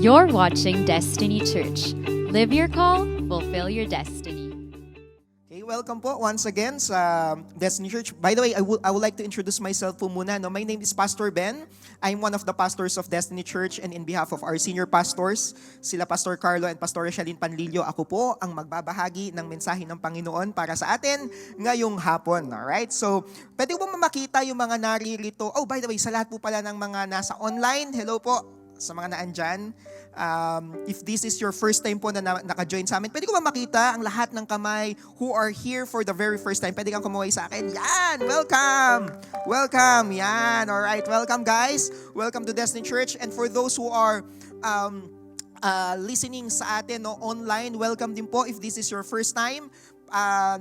You're watching Destiny Church. Live your call, fulfill your destiny. Okay, welcome po once again sa Destiny Church. By the way, I would like to introduce myself po muna. No? My name is Pastor Ben. I'm one of the pastors of Destiny Church, and in behalf of our senior pastors, sila Pastor Carlo and Pastor Shalyn Panlilio, ako po ang magbabahagi ng mensahe ng Panginoon para sa atin ngayong hapon. Alright? So, pwede po makita yung mga naririto. Oh, by the way, sa lahat po pala ng mga nasa online, hello po sa mga naandyan. If this is your first time po na naka-join sa amin, pwede ko ba makita ang lahat ng kamay who are here for the very first time? Pwede kang kumuhay sa akin. Yan! Welcome! Welcome! Yan! Alright, welcome guys. Welcome to Destiny Church. And for those who are listening sa atin online, welcome din po if this is your first time.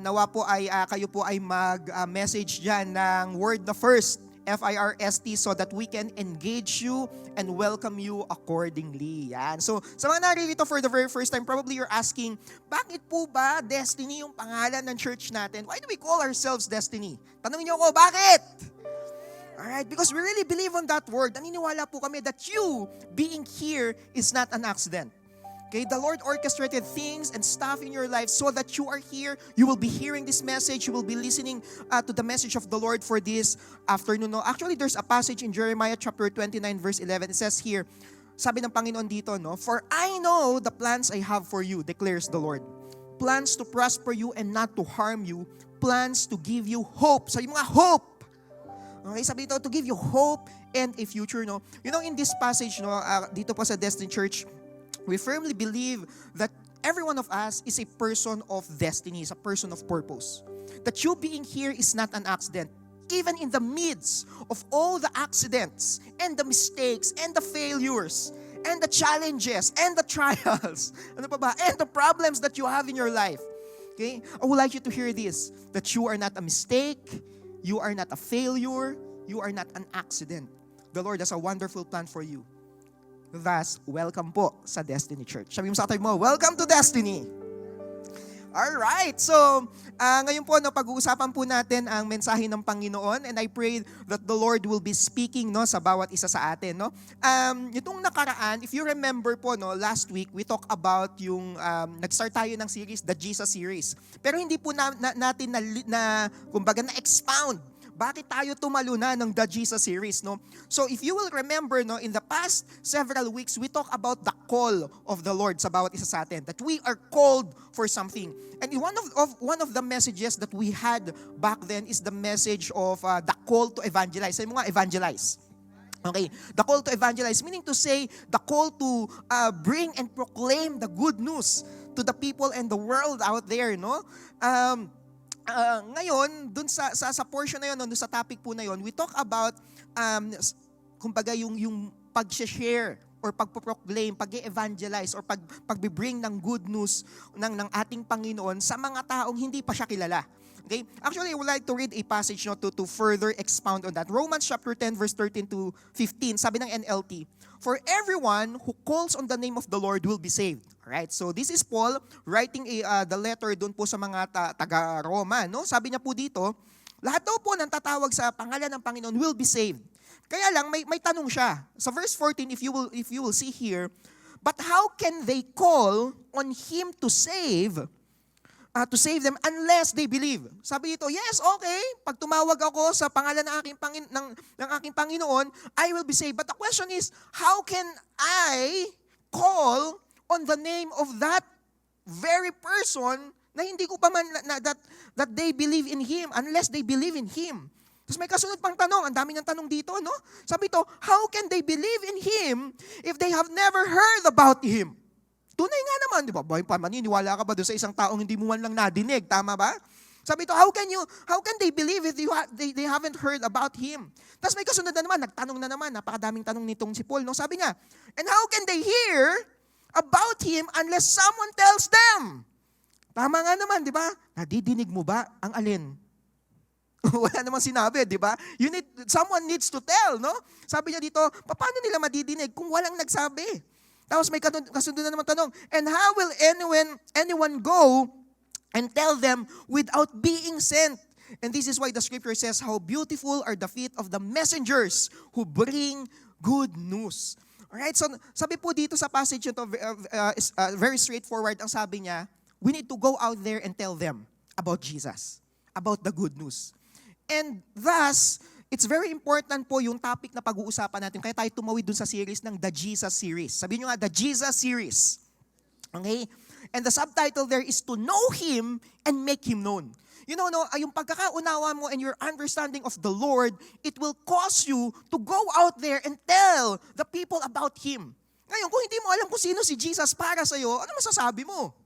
Nawa po ay kayo po ay mag-message dyan ng word na first. FIRST, so that we can engage you and welcome you accordingly. Yan. So, sa mga naririto for the very first time, probably you're asking, bakit po ba Destiny yung pangalan ng church natin? Why do we call ourselves Destiny? Tanungin niyo ako, bakit? Alright, because we really believe on that word. Naniniwala po kami that you being here is not an accident. Okay, the Lord orchestrated things and stuff in your life so that you are here. You will be hearing this message. You will be listening to the message of the Lord for this afternoon. No? Actually, there's a passage in Jeremiah chapter 29 verse 11. It says here, sabi ng Panginoon dito, no? For I know the plans I have for you, declares the Lord. Plans to prosper you and not to harm you. Plans to give you hope. So yung mga hope. Okay, sabi dito, to give you hope and a future. No? You know, in this passage, no, dito po sa Destiny Church, we firmly believe that every one of us is a person of destiny, is a person of purpose. That you being here is not an accident. Even in the midst of all the accidents and the mistakes and the failures and the challenges and the trials, ano pa ba, and the problems that you have in your life. Okay? I would like you to hear this, that you are not a mistake, you are not a failure, you are not an accident. The Lord has a wonderful plan for you. Thus, welcome po sa Destiny Church. Sabi mo sa atin mo, welcome to Destiny! Alright, so ngayon po, pag-uusapan po natin ang mensahe ng Panginoon, and I pray that the Lord will be speaking sa bawat isa sa atin. No? Itong nakaraan, if you remember po, last week, we talk about yung, nag-start tayo ng series, the Jesus series. Pero hindi po natin kumbaga na-expound. Bakit tayo tumaluna ng The Jesus series, no? So if you will remember, in the past several weeks, we talk about the call of the Lord sa bawat isa sa atin, that we are called for something. And one of the messages that we had back then is the message of the call to evangelize. Sabi mo nga, evangelize. Okay, the call to evangelize, meaning to say, the call to bring and proclaim the good news to the people and the world out there, no? Ngayon, dun sa portion na yun, dun sa topic po na yun, we talk about, kumbaga yung pag-share or pag-proclaim, pag-evangelize or pag-bring ng good news ng ating Panginoon sa mga taong hindi pa siya kilala. Okay? Actually, I would like to read a passage to further expound on that. Romans chapter 10 verse 13 to 15, sabi ng NLT, for everyone who calls on the name of the Lord will be saved. Alright, so this is Paul writing the letter doon po sa mga taga-Roma. No? Sabi niya po dito, lahat daw po ng tatawag sa pangalan ng Panginoon will be saved. Kaya lang, may tanong siya. Sa verse 14, if you will see here, but how can they call on Him to save them unless they believe? Sabi dito, yes, okay, pag tumawag ako sa pangalan ng aking Panginoon, I will be saved. But the question is, how can I call on the name of that very person na hindi ko pa man that they believe in Him unless they believe in Him? Tapos may kasunod pang tanong, ang dami ng tanong dito, no? Sabi ito, how can they believe in Him if they have never heard about Him? Tunay nga naman, di ba? Maniniwala ka ba doon sa isang taong hindi mo man lang nadinig? Tama ba? Sabi ito, how can they believe if they haven't heard about Him? Tapos may kasunod na naman, nagtanong na naman, napakadaming tanong nitong si Paul. No? Sabi niya, and how can they hear about Him unless someone tells them? Tama nga naman, di ba? Nadidinig mo ba ang alin? Wala namang sinabi, di ba? Someone needs to tell, no? Sabi niya dito, paano nila madidinig kung walang nagsabi? Tapos may kasunod na naman tanong, and how will anyone go and tell them without being sent? And this is why the scripture says, how beautiful are the feet of the messengers who bring good news. Alright, so sabi po dito sa passage ito, very straightforward ang sabi niya, we need to go out there and tell them about Jesus, about the good news. And thus, it's very important po yung topic na pag-uusapan natin. Kaya tayo tumawid dun sa series ng The Jesus Series. Sabihin nyo nga, The Jesus Series. Okay? And the subtitle there is to know Him and make Him known. You know, yung pagkakaunawa mo and your understanding of the Lord, it will cause you to go out there and tell the people about Him. Ngayon, kung hindi mo alam kung sino si Jesus para sa'yo, ano masasabi mo?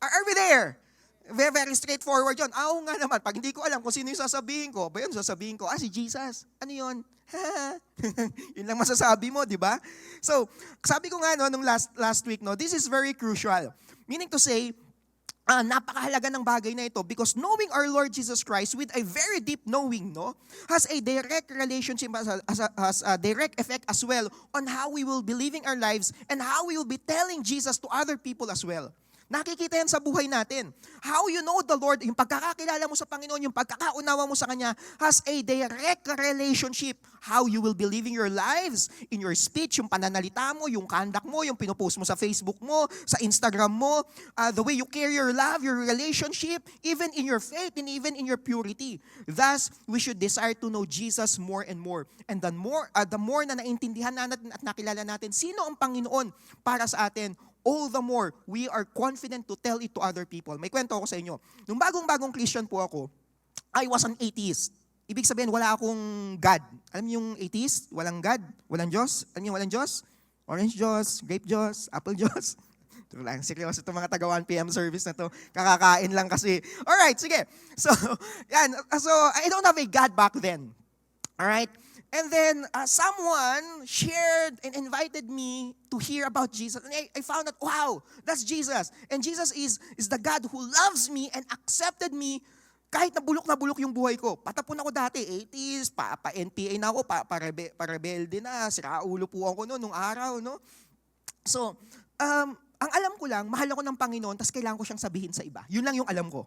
Are we there? Very, very straightforward yun. Oo nga naman, pag hindi ko alam kung sino yung sasabihin ko, ba yun, sasabihin ko, si Jesus. Ano yun? Yun lang masasabi mo, di ba? So, sabi ko nga nung last week, this is very crucial. Meaning to say, napakahalaga ng bagay na ito because knowing our Lord Jesus Christ with a very deep knowing, has a direct relationship, has a direct effect as well on how we will be living our lives and how we will be telling Jesus to other people as well. Nakikita yan sa buhay natin. How you know the Lord, yung pagkakakilala mo sa Panginoon, yung pagkakaunawa mo sa Kanya, has a direct relationship. How you will be living your lives, in your speech, yung pananalita mo, yung conduct mo, yung pinupost mo sa Facebook mo, sa Instagram mo, the way you carry your love, your relationship, even in your faith, and even in your purity. Thus, we should desire to know Jesus more and more. And the more na naintindihan natin at nakilala natin, sino ang Panginoon para sa atin, all the more we are confident to tell it to other people. May kwento ako sa inyo. Nung bagong Christian po ako, I was an atheist. Ibig sabihin, wala akong God. Alam niyo yung atheist? Walang God? Walang Diyos? Alam niyo walang Diyos? Orange Diyos, grape Diyos, apple Diyos. Ito lang, seryoso itong mga taga 1 p.m. service na to. Kakakain lang kasi. Alright, sige. So, yan. So, I don't have a God back then. Alright? And then, someone shared and invited me to hear about Jesus. And I found out, wow, that's Jesus. And Jesus is the God who loves me and accepted me kahit na bulok yung buhay ko. Patapon ako dati, 80s, pa-NPA na ako, pa-rebelde na, siraulo po ako nung araw, no? So, ang alam ko lang, mahal ako ng Panginoon, tas kailangan ko siyang sabihin sa iba. Yun lang yung alam ko.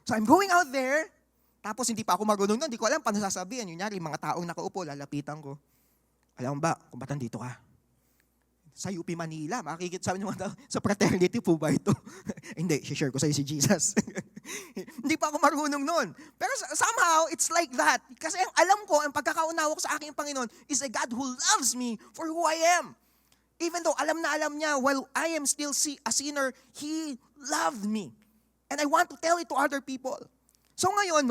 So, I'm going out there, tapos hindi pa ako marunong nun, hindi ko alam paano sasabihin. Yun yung mga taong nakaupo, lalapitan ko. Alam mo ba, kung ba't nandito ka? Sa UP Manila, makikita sabi ng mga tao, sa fraternity po ba ito? Hindi, share ko sa'yo si Jesus. Hindi pa ako marunong nun. Pero somehow, it's like that. Kasi ang alam ko, ang pagkakaunawa ko sa aking Panginoon is a God who loves me for who I am. Even though alam na alam niya, while I am still a sinner, He loved me. And I want to tell it to other people. So ngayon,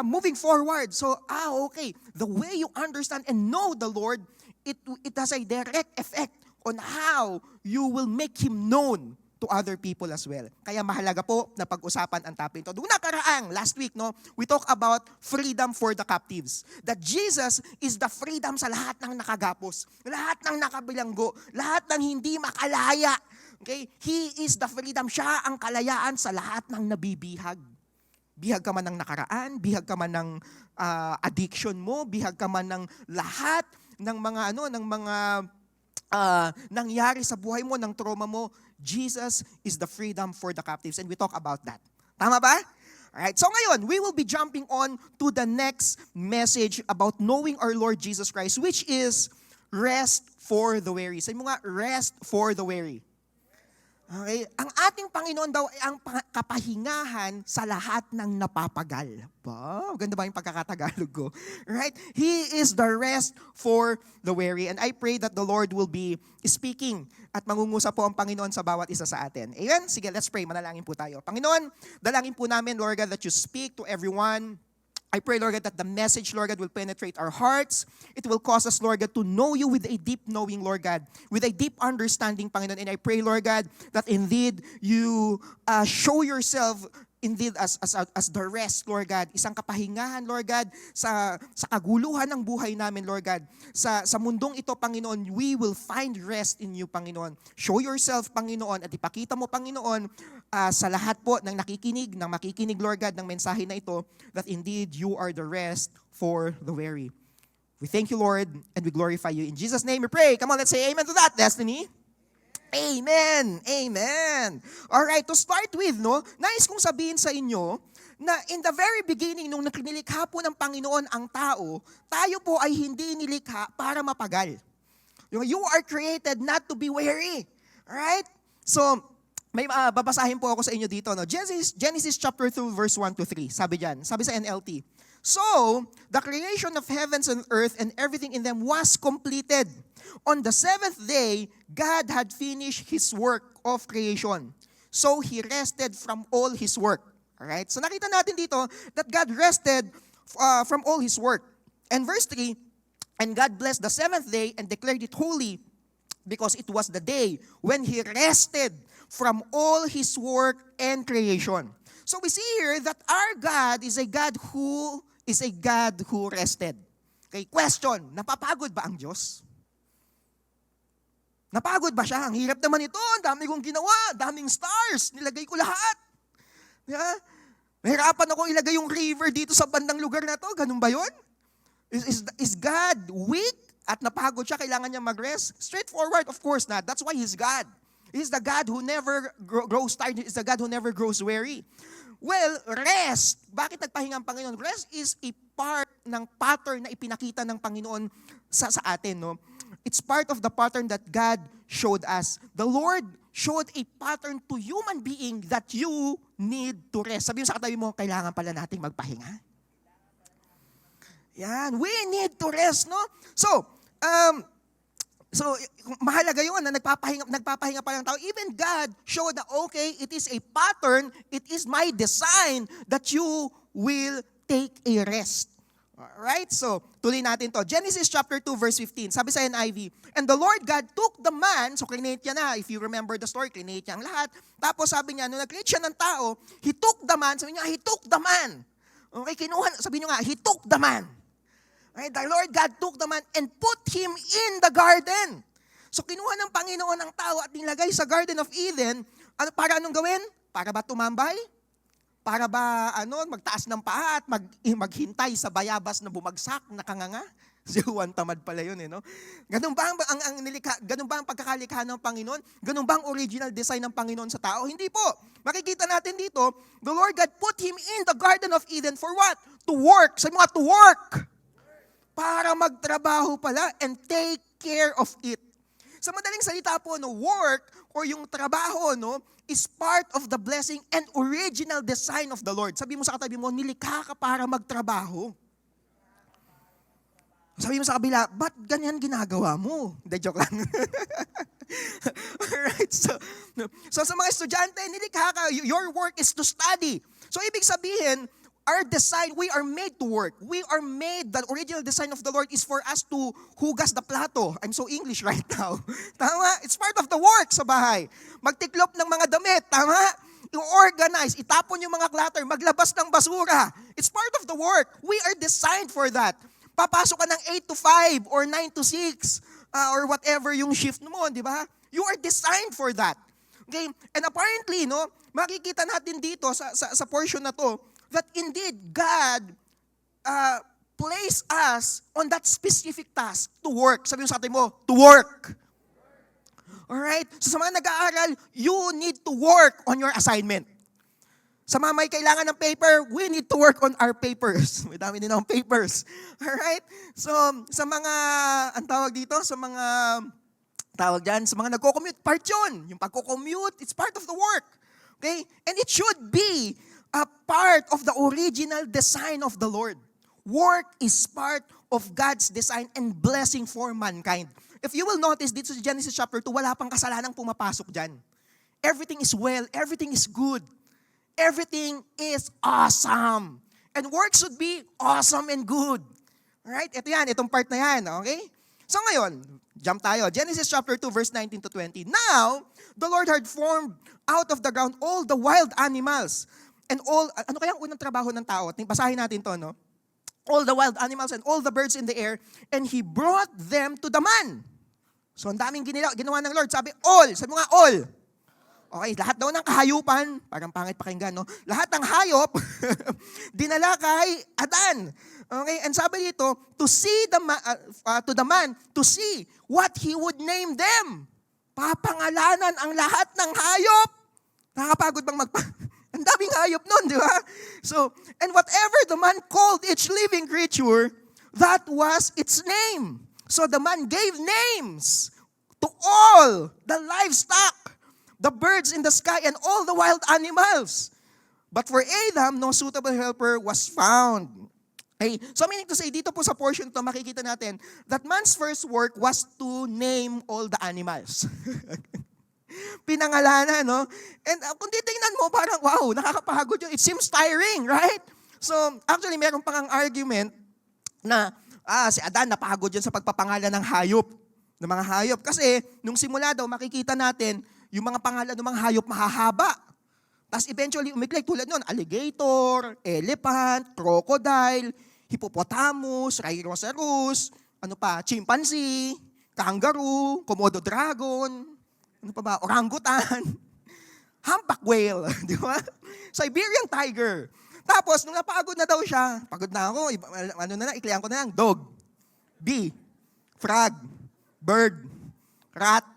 moving forward, so, okay, the way you understand and know the Lord, it has a direct effect on how you will make Him known to other people as well. Kaya mahalaga po na pag-usapan ang topic ito. Doon nakaraang, last week, we talk about freedom for the captives. That Jesus is the freedom sa lahat ng nakagapos, lahat ng nakabilanggo, lahat ng hindi makalaya. Okay? He is the freedom. Siya ang kalayaan sa lahat ng nabibihag. Bihag ka man ng nakaraan, bihag ka man ng addiction mo, bihag ka man ng lahat ng mga nangyari sa buhay mo, ng trauma mo. Jesus is the freedom for the captives, and we talk about that. Tama ba? Alright, so ngayon, we will be jumping on to the next message about knowing our Lord Jesus Christ, which is rest for the weary. Sabi mo nga, rest for the weary. Okay? Ang ating Panginoon daw ay ang kapahingahan sa lahat ng napapagal. Wow, ganda ba yung pagkakatagalog ko? Right? He is the rest for the weary. And I pray that the Lord will be speaking at mangungusap po ang Panginoon sa bawat isa sa atin. Ayan? Sige, let's pray. Manalangin po tayo. Panginoon, dalangin po namin, Lord God, that you speak to everyone. I pray, Lord God, that the message, Lord God, will penetrate our hearts. It will cause us, Lord God, to know you with a deep knowing, Lord God, with a deep understanding, Panginoon. And I pray, Lord God, that indeed you show yourself indeed as the rest, Lord God. Isang kapahingahan, Lord God, sa kaguluhan ng buhay namin, Lord God. Sa mundong ito, Panginoon, we will find rest in you, Panginoon. Show yourself, Panginoon, at ipakita mo, Panginoon, sa lahat po ng makikinig, Lord God, ng mensahe na ito, that indeed you are the rest for the weary. We thank you, Lord, and we glorify you. In Jesus' name we pray. Come on, let's say amen to that, Destiny. Amen! Amen! Alright, to start with, nais kong sabihin sa inyo na in the very beginning, nung nilikha po ng Panginoon ang tao, tayo po ay hindi nilikha para mapagal. You are created not to be weary. Alright? So, may babasahin po ako sa inyo dito. No? Genesis chapter 2, verse 1 to 3. Sabi sa NLT. So, the creation of heavens and earth and everything in them was completed. On the seventh day, God had finished His work of creation. So, He rested from all His work. Alright? So, nakita natin dito that God rested from all His work. And verse 3, and God blessed the seventh day and declared it holy because it was the day when He rested from all His work and creation. So we see here that our God is a God who rested. Okay, question, napapagod ba ang Diyos? Napagod ba siya? Ang hirap naman ito, ang dami kong ginawa, daming stars, nilagay ko lahat. Yeah? Nahirapan ako ilagay yung river dito sa bandang lugar na to, ganun ba yun? Is God weak at napagod siya, kailangan niya mag-rest? Straightforward, of course not. That's why He's God. He's the God who never grows tired. He's the God who never grows weary. Well, rest. Bakit nagpahinga ang Panginoon? Rest is a part ng pattern na ipinakita ng Panginoon sa atin. No? It's part of the pattern that God showed us. The Lord showed a pattern to human being that you need to rest. Sabi mo sa katabi mo, kailangan pala nating magpahinga. Yan, we need to rest, no? So mahalaga yun na nagpapahinga pa lang tao. Even God showed na, okay, it is a pattern, it is my design that you will take a rest. Alright, so tuloy natin to. Genesis chapter 2, verse 15. Sabi sa NIV, and the Lord God took the man, so create niya na, if you remember the story, create niya ang lahat. Tapos sabi niya, nung nag-create siya ng tao, He took the man, sabi niya, He took the man. Okay, sabi niyo nga, He took the man. Right? The Lord God took the man and put him in the garden. So kinuha ng Panginoon ang tao at nilagay sa Garden of Eden. Para anong gawin? Para ba tumambay? Para ba magtaas ng paa at maghintay sa bayabas na bumagsak, nakanganga? Si Juan Tamad pala yun, no? Ganun ba ang pagkakalikha ng Panginoon? Ganun ba ang original design ng Panginoon sa tao? Hindi po. Makikita natin dito, the Lord God put him in the Garden of Eden for what? To work. Sabi mo nga, to work. Para magtrabaho pala and take care of it. Sa madaling salita po, work or yung trabaho is part of the blessing and original design of the Lord. Sabi mo sa katabi mo, nilikha ka para magtrabaho. Sabi mo sa kabila, ba't ganyan ginagawa mo? Hindi, joke lang. Alright, so sa mga estudyante, nilikha ka, your work is to study. So ibig sabihin, our design, we are made to work. We are made, the original design of the Lord is for us to hugas the plato. I'm so English right now. Tama? It's part of the work sa bahay. Magtiklop ng mga damit. Tama? I-organize, itapon yung mga clutter, maglabas ng basura. It's part of the work. We are designed for that. Papasok ka ng 8 to 5 or 9 to 6 or whatever yung shift mo, di ba? You are designed for that. Okay? And apparently, makikita natin dito sa portion na to, that indeed God placed us on that specific task to work. Sabi mo sa atin mo, to work. Alright? So sa mga nag-aaral, you need to work on your assignment. Sa mga may kailangan ng paper, we need to work on our papers. May dami din akong papers. Alright? So sa mga, ang tawag dito, sa mga nagko-commute, part yun. Yung pagko-commute, it's part of the work. Okay? And it should be a part of the original design of the Lord. Work is part of God's design and blessing for mankind. If you will notice, dito sa Genesis chapter 2, wala pang kasalanang pumapasok dyan. Everything is well, everything is good, everything is awesome. And work should be awesome and good. Alright? Ito yan, itong part na yan, okay? So ngayon, jump tayo. Genesis chapter 2, verse 19 to 20. Now, the Lord had formed out of the ground all the wild animals, and all, ano kaya ang unang trabaho ng tao? Basahin natin to, all the wild animals and all the birds in the air, and He brought them to the man. So, ang daming ginawa ng Lord. Sabi mo nga, all. Okay, lahat daw ng kahayupan, parang pangit pakinggan, lahat ng hayop, dinala kay Adan. Okay, and sabi dito, to the man, to see what he would name them. Papangalanan ang lahat ng hayop. Nakakapagod bang ang daming hayop nun, di ba? So, and whatever the man called each living creature, that was its name. So the man gave names to all the livestock, the birds in the sky, and all the wild animals. But for Adam, no suitable helper was found. Okay? So meaning to say, dito po sa portion to, makikita natin that man's first work was to name all the animals. Pinangalanan, no? And kung titingnan mo, parang, wow, nakakapagod yun. It seems tiring, right? So, actually, meron pang ang argument na, si Adan napagod yun sa pagpapangalan ng hayop, ng mga hayop. Kasi, nung simula daw, makikita natin, yung mga pangalan ng mga hayop mahahaba. Tapos eventually, umiklik tulad nun, alligator, elephant, crocodile, hippopotamus, rhinoceros, chimpanzee, kangaroo, komodo dragon, orangutan, humpback whale, di ba? Siberian tiger. Tapos, nung napagod na daw siya, pagod na ako, iklihan ko na lang, dog, bee, frog, bird, rat,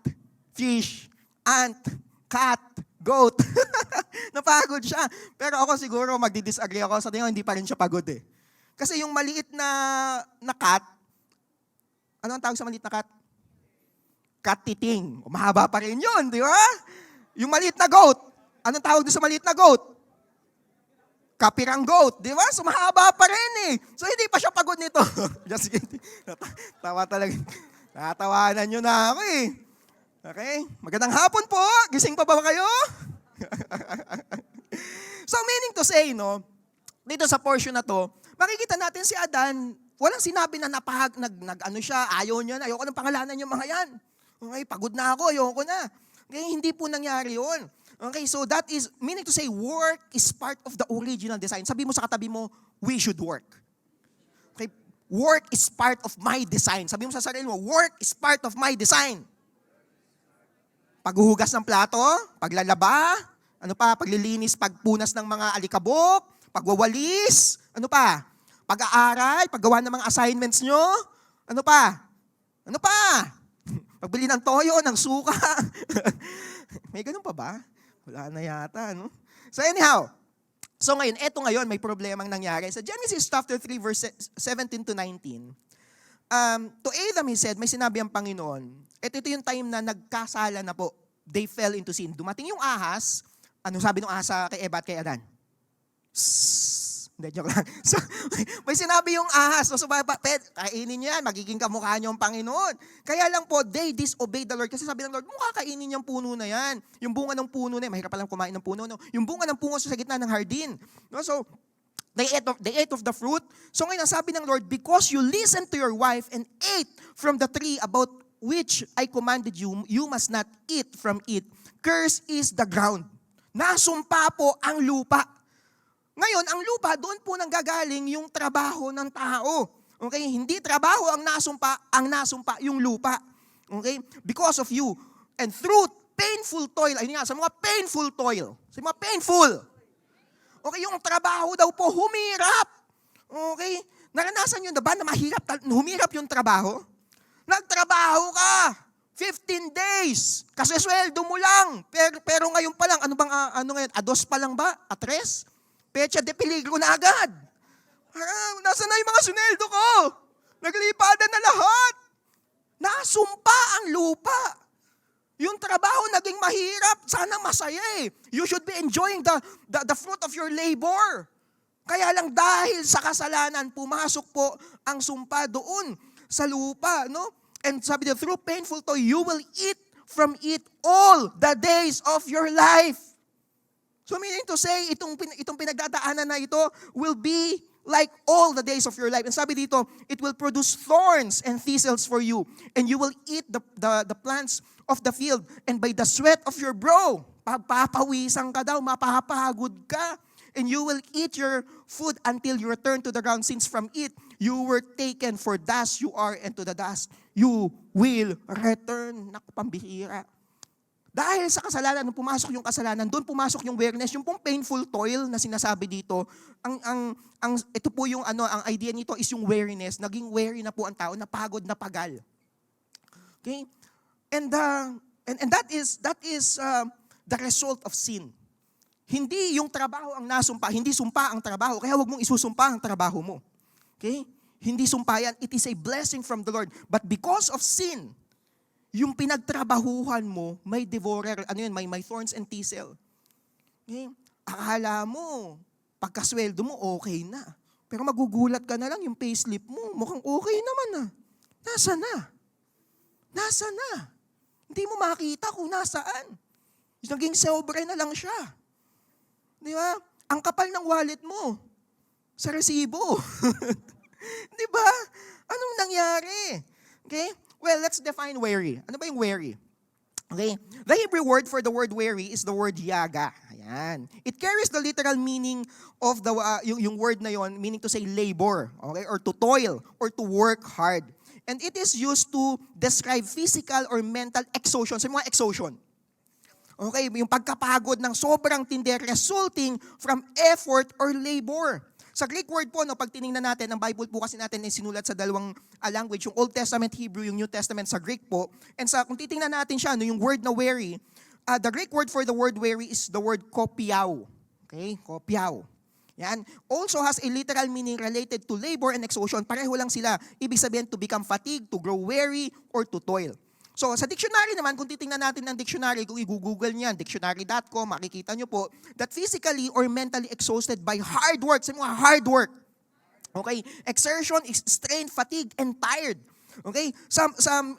fish, ant, cat, goat. Napagod siya. Pero ako siguro magdi-disagree ako. Sa tingin ko, hindi pa rin siya pagod eh. Kasi yung maliit na cat, ano ang tawag sa maliit na cat? Katiting. Mahaba pa rin yun, di ba? Yung maliit na goat, anong tawag doon sa maliit na goat? Kapirang goat, di ba? So mahaba pa rin eh. So hindi pa siya pagod nito. Just kidding. Tawa talaga. Natawanan nyo na ako eh. Okay? Magandang hapon po. Gising pa ba kayo? So meaning to say, no, dito sa portion na to, makikita natin si Adan, walang sinabi na siya, ayaw niya na, ayoko ng pangalanan yung mga yan. Okay, pagod na ako, ayoko na. Okay, hindi po nangyari yun. Okay, so that is, meaning to say, work is part of the original design. Sabi mo sa katabi mo, we should work. Okay, work is part of my design. Sabi mo sa sarili mo, work is part of my design. Paghuhugas ng plato, paglalaba, paglilinis, pagpunas ng mga alikabok, pagwawalis, pag-aaral, paggawa ng mga assignments nyo, pagbili ng toyo, ng suka. May ganun pa ba? Wala na yata, no? So anyhow, ngayon, may problemang nangyari. Sa Genesis chapter 3, verse 17 to 19, to Adam, he said, may sinabi ang Panginoon, ito yung time na nagkasala na po. They fell into sin. Dumating yung ahas, ano sabi ng ahas kay Eva at kay Adan? Hindi, joke lang. So, may sinabi yung ahas, so kainin niyo yan, magiging kamukha niyo ang Panginoon. Kaya lang po, they disobeyed the Lord. Kasi sabi ng Lord, mukha kainin niyo ang puno na yan. Yung bunga ng puno na yan, mahirap palang kumain ng puno. No? Yung bunga ng puno sa gitna ng hardin. No? So, they ate of the fruit. So ngayon, sabi ng Lord, because you listened to your wife and ate from the tree about which I commanded you, you must not eat from it. Curse is the ground. Nasumpa po ang lupa. Ngayon, ang lupa, doon po nanggagaling yung trabaho ng tao. Okay? Hindi trabaho ang nasumpa yung lupa. Okay? Because of you. And through painful toil, sa mga painful toil. Sa mga painful. Okay, yung trabaho daw po, humirap. Okay? Naranasan nyo na ba na humirap yung trabaho? Nagtrabaho ka. 15 days. Kasi sweldo mo lang. Pero ngayon pa lang, ados pa lang ba? Atres? Pecha de peligro na agad. Nasaan na yung mga suneldo ko? Naglipada na lahat. Nasumpa ang lupa. Yung trabaho naging mahirap. Sana masaya eh. You should be enjoying the fruit of your labor. Kaya lang dahil sa kasalanan, pumasok po ang sumpa doon sa lupa. No? And sabi niya, through painful toil, you will eat from it all the days of your life. So meaning to say, itong pinagdadaanan na ito will be like all the days of your life. And sabi dito, it will produce thorns and thistles for you. And you will eat the plants of the field. And by the sweat of your brow, papawisan ka daw, mapapagod ka. And you will eat your food until you return to the ground, since from it you were taken, for dust you are, and to the dust you will return. Naku, pambihira. Dahil sa kasalanan, nung pumasok yung kasalanan, doon pumasok yung weariness, yung pong painful toil na sinasabi dito. Ito po yung ang idea nito is yung weariness. Naging weary na po ang tao, napagod, napagal. Okay? And that is the result of sin. Hindi yung trabaho ang nasumpa, hindi sumpa ang trabaho, kaya huwag mong isusumpa ang trabaho mo. Okay? Hindi sumpayan. It is a blessing from the Lord. But because of sin, yung pinagtrabahuhan mo, may devourer, may thorns and thistle. Okay? Akala mo, pagkasweldo mo, okay na. Pero magugulat ka na lang, yung payslip mo, mukhang okay naman na. Nasa na? Nasa na? Hindi mo makita kung nasaan. Naging sobre na lang siya. Di ba? Ang kapal ng wallet mo sa resibo. Di ba? Anong nangyari? Okay? Well, let's define weary. Ano ba yung weary? Okay? The Hebrew word for the word weary is the word yaga. Ayan. It carries the literal meaning of the yung word na yon, meaning to say labor, okay? Or to toil, or to work hard. And it is used to describe physical or mental exhaustion. Sa mga exhaustion. Okay? Yung pagkapagod ng sobrang tindi resulting from effort or labor. Sa Greek word po, pag tinignan natin, ang Bible po kasi natin ay sinulat sa dalawang language, yung Old Testament Hebrew, yung New Testament sa Greek po. And kung titingnan natin siya, yung word na weary, the Greek word for the word weary is the word kopiao. Okay? Kopiao. Yan. Also has a literal meaning related to labor and exhaustion. Pareho lang sila. Ibig sabihin to become fatigued, to grow weary, or to toil. So, sa dictionary naman, kung titingnan natin ng dictionary, kung i-google niyan, dictionary.com, makikita nyo po, that physically or mentally exhausted by hard work. Sa mga hard work. Okay? Exertion is strain, fatigue, and tired. Okay? Sa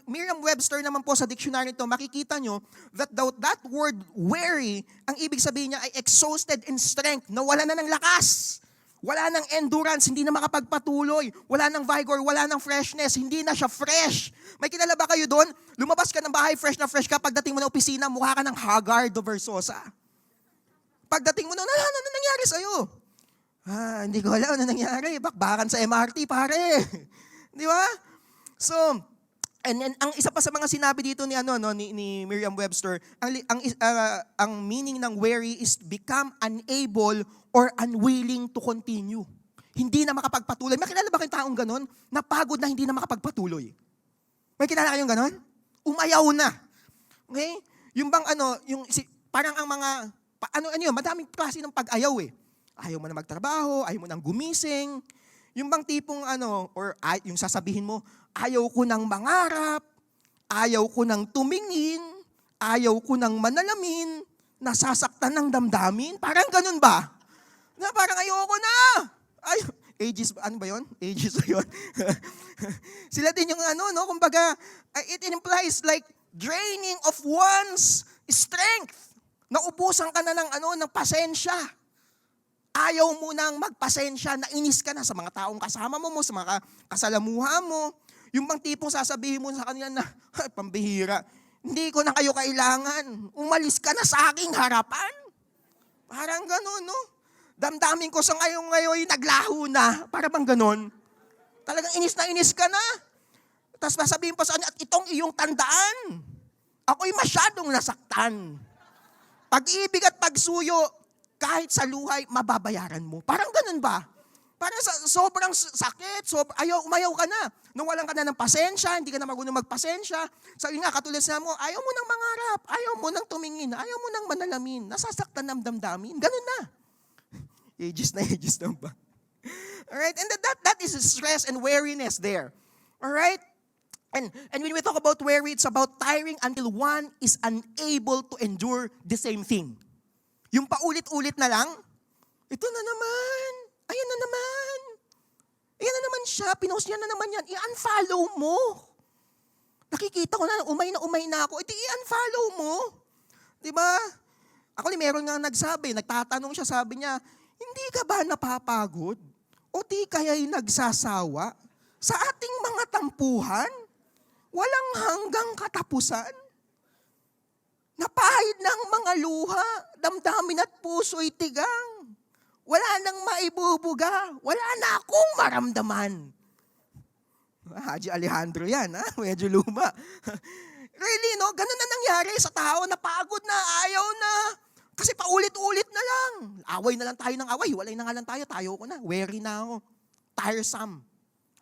Merriam-Webster naman po sa dictionary ito, makikita nyo that word weary, ang ibig sabihin niya ay exhausted in strength, nawala na ng lakas. Wala ng endurance, hindi na makapagpatuloy. Wala ng vigor, wala ng freshness, hindi na siya fresh. May kilala ba kayo doon? Lumabas ka ng bahay, fresh na fresh ka. Pagdating mo na opisina, mukha ka ng Hagar do Versosa. Pagdating mo na, ano nangyari sa'yo? Hindi ko alam ano nangyari. Bakbakan sa MRT, pare. Di ba? So, and ang isa pa sa mga sinabi dito ni Merriam-Webster, ang meaning ng weary is become unable or unwilling to continue. Hindi na makapagpatuloy. May kilala ba kayong taong ganon? Napagod na hindi na makapagpatuloy. May kilala kayong ganon? Umayaw na. Okay? Yung bang parang ang mga, madaming klase ng pag-ayaw eh. Ayaw mo na magtrabaho, ayaw mo nang gumising. Yung bang tipong yung sasabihin mo, ayaw ko nang mangarap, ayaw ko nang tumingin, ayaw ko nang manalamin, nasasaktan ng damdamin. Parang ganun ba? Na parang ayoko na. Ages, ano ba yun? Ages ba yun? Sila din yung kumbaga, it implies like draining of one's strength. Naubusan ka na ng pasensya. Ayaw mo nang magpasensya, nainis ka na sa mga taong kasama mo, sa mga kasalamuha mo. Yung bang tipong sasabihin mo sa kanila na, pambihira, hindi ko na kayo kailangan. Umalis ka na sa aking harapan. Parang gano'n, no? Damdamin ko sa ngayon naglaho na. Para bang gano'n? Talagang inis na inis ka na. Tapos sasabihin pa sa kanya, at itong iyong tandaan. Ako'y masyadong nasaktan. Pag-ibig at pagsuyo, kahit sa luhay, mababayaran mo. Parang ganun ba? Parang sobrang sakit, umayaw ka na. Nung walang ka na ng pasensya, hindi ka na marunong magpasensya. Sabi nga, katulad sa mo, ayaw mo nang mangarap, ayaw mo nang tumingin, ayaw mo nang manalamin, nasasaktan ng damdamin. Ganun na. Ages na ba? Alright? And that is stress and weariness there. Alright? And when we talk about weary, it's about tiring until one is unable to endure the same thing. Yung paulit-ulit na lang, ito na naman, ayan na naman, ayan na naman siya, pinost niya na naman yan, i-unfollow mo. Nakikita ko na umay na ako, ito i-unfollow mo. Diba? Ako meron nga nagtatanong siya, sabi niya, hindi ka ba napapagod? O di kaya'y nagsasawa? Sa ating mga tampuhan, walang hanggang katapusan. Napahid ng mga luha, damdamin at puso'y tigang. Wala nang maibubuga, wala na akong maramdaman. Haji Alejandro yan, medyo luma. Really, no? Ganun na nangyari sa tao, napagod na, ayaw na. Kasi paulit-ulit na lang. Away na lang tayo ng away, walay na nga lang tayo ko na. Weary na ako. Tiresome.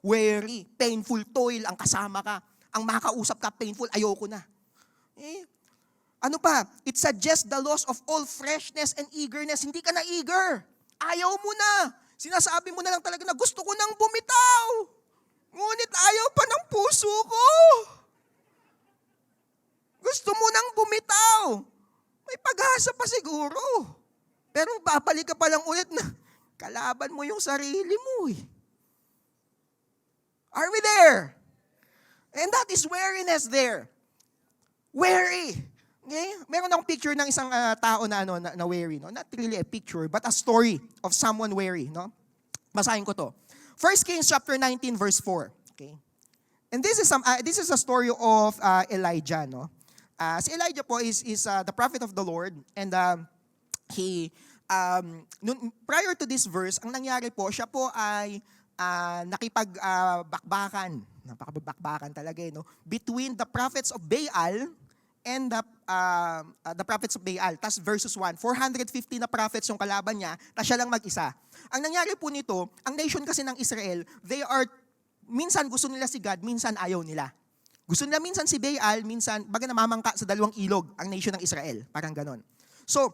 Weary. Painful toil ang kasama ka. Ang makausap ka, painful, ayoko na. Ano pa? It suggests the loss of all freshness and eagerness. Hindi ka na eager. Ayaw mo na. Sinasabi mo na lang talaga na gusto ko nang bumitaw. Ngunit ayaw pa ng puso ko. Gusto mo nang bumitaw. May pag-asa pa siguro. Pero babalik ka pa lang ulit na kalaban mo yung sarili mo. Are we there? And that is weariness there. Weary. Okay? Meron akong picture ng isang tao na weary. No? Not really a picture, but a story of someone weary. No? Basahin ko to. 1 Kings chapter 19 verse 4. Okay? And this is a story of Elijah. No? Si Elijah po is the prophet of the Lord. And he, prior to this verse, ang nangyari po, siya po ay nakipagbakbakan. Napakabakbakan talaga, no? Between the prophets of Baal and the prophets of Baal. Tas verses 1, 450 na prophets yung kalaban niya, tas siya lang mag-isa. Ang nangyari po nito, ang nation kasi ng Israel, minsan gusto nila si God, minsan ayaw nila. Gusto nila minsan si Baal, minsan baga namamangka sa dalawang ilog ang nation ng Israel. Parang ganon. So,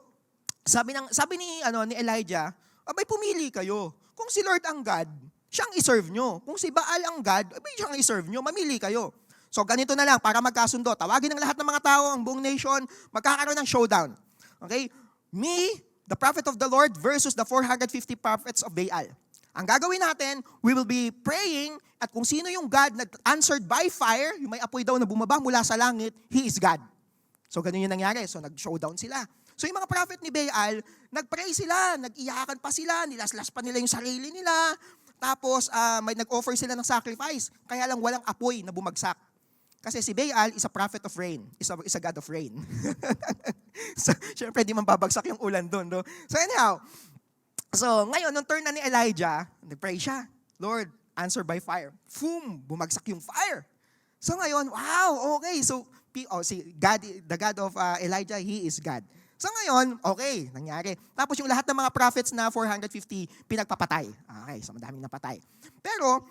sabi ni Elijah, abay pumili kayo. Kung si Lord ang God, siyang i-serve nyo. Kung si Baal ang God, abay siyang i-serve nyo. Mamili kayo. So ganito na lang, para magkasundo. Tawagin ng lahat ng mga tao, ang buong nation, magkakaroon ng showdown. Okay? Me, the prophet of the Lord, versus the 450 prophets of Baal. Ang gagawin natin, we will be praying at kung sino yung God na answered by fire, yung may apoy daw na bumaba mula sa langit, He is God. So ganun yung nangyari. So nag-showdown sila. So yung mga prophet ni Baal, nag-pray sila, nag-iyakan pa sila, nilaslas pa nila yung sarili nila, tapos may nag-offer sila ng sacrifice, kaya lang walang apoy na bumagsak. Kasi si Baal is a prophet of rain, is a God of rain. So, syempre, di man babagsak yung ulan doon. No? So anyhow, ngayon, nung turn na ni Elijah, nag-pray siya, Lord, answer by fire. Boom! Bumagsak yung fire. So ngayon, wow, okay. So, God, the God of Elijah, He is God. So ngayon, okay, nangyari. Tapos yung lahat ng mga prophets na 450, pinagpapatay. Okay, so madaming napatay. Pero,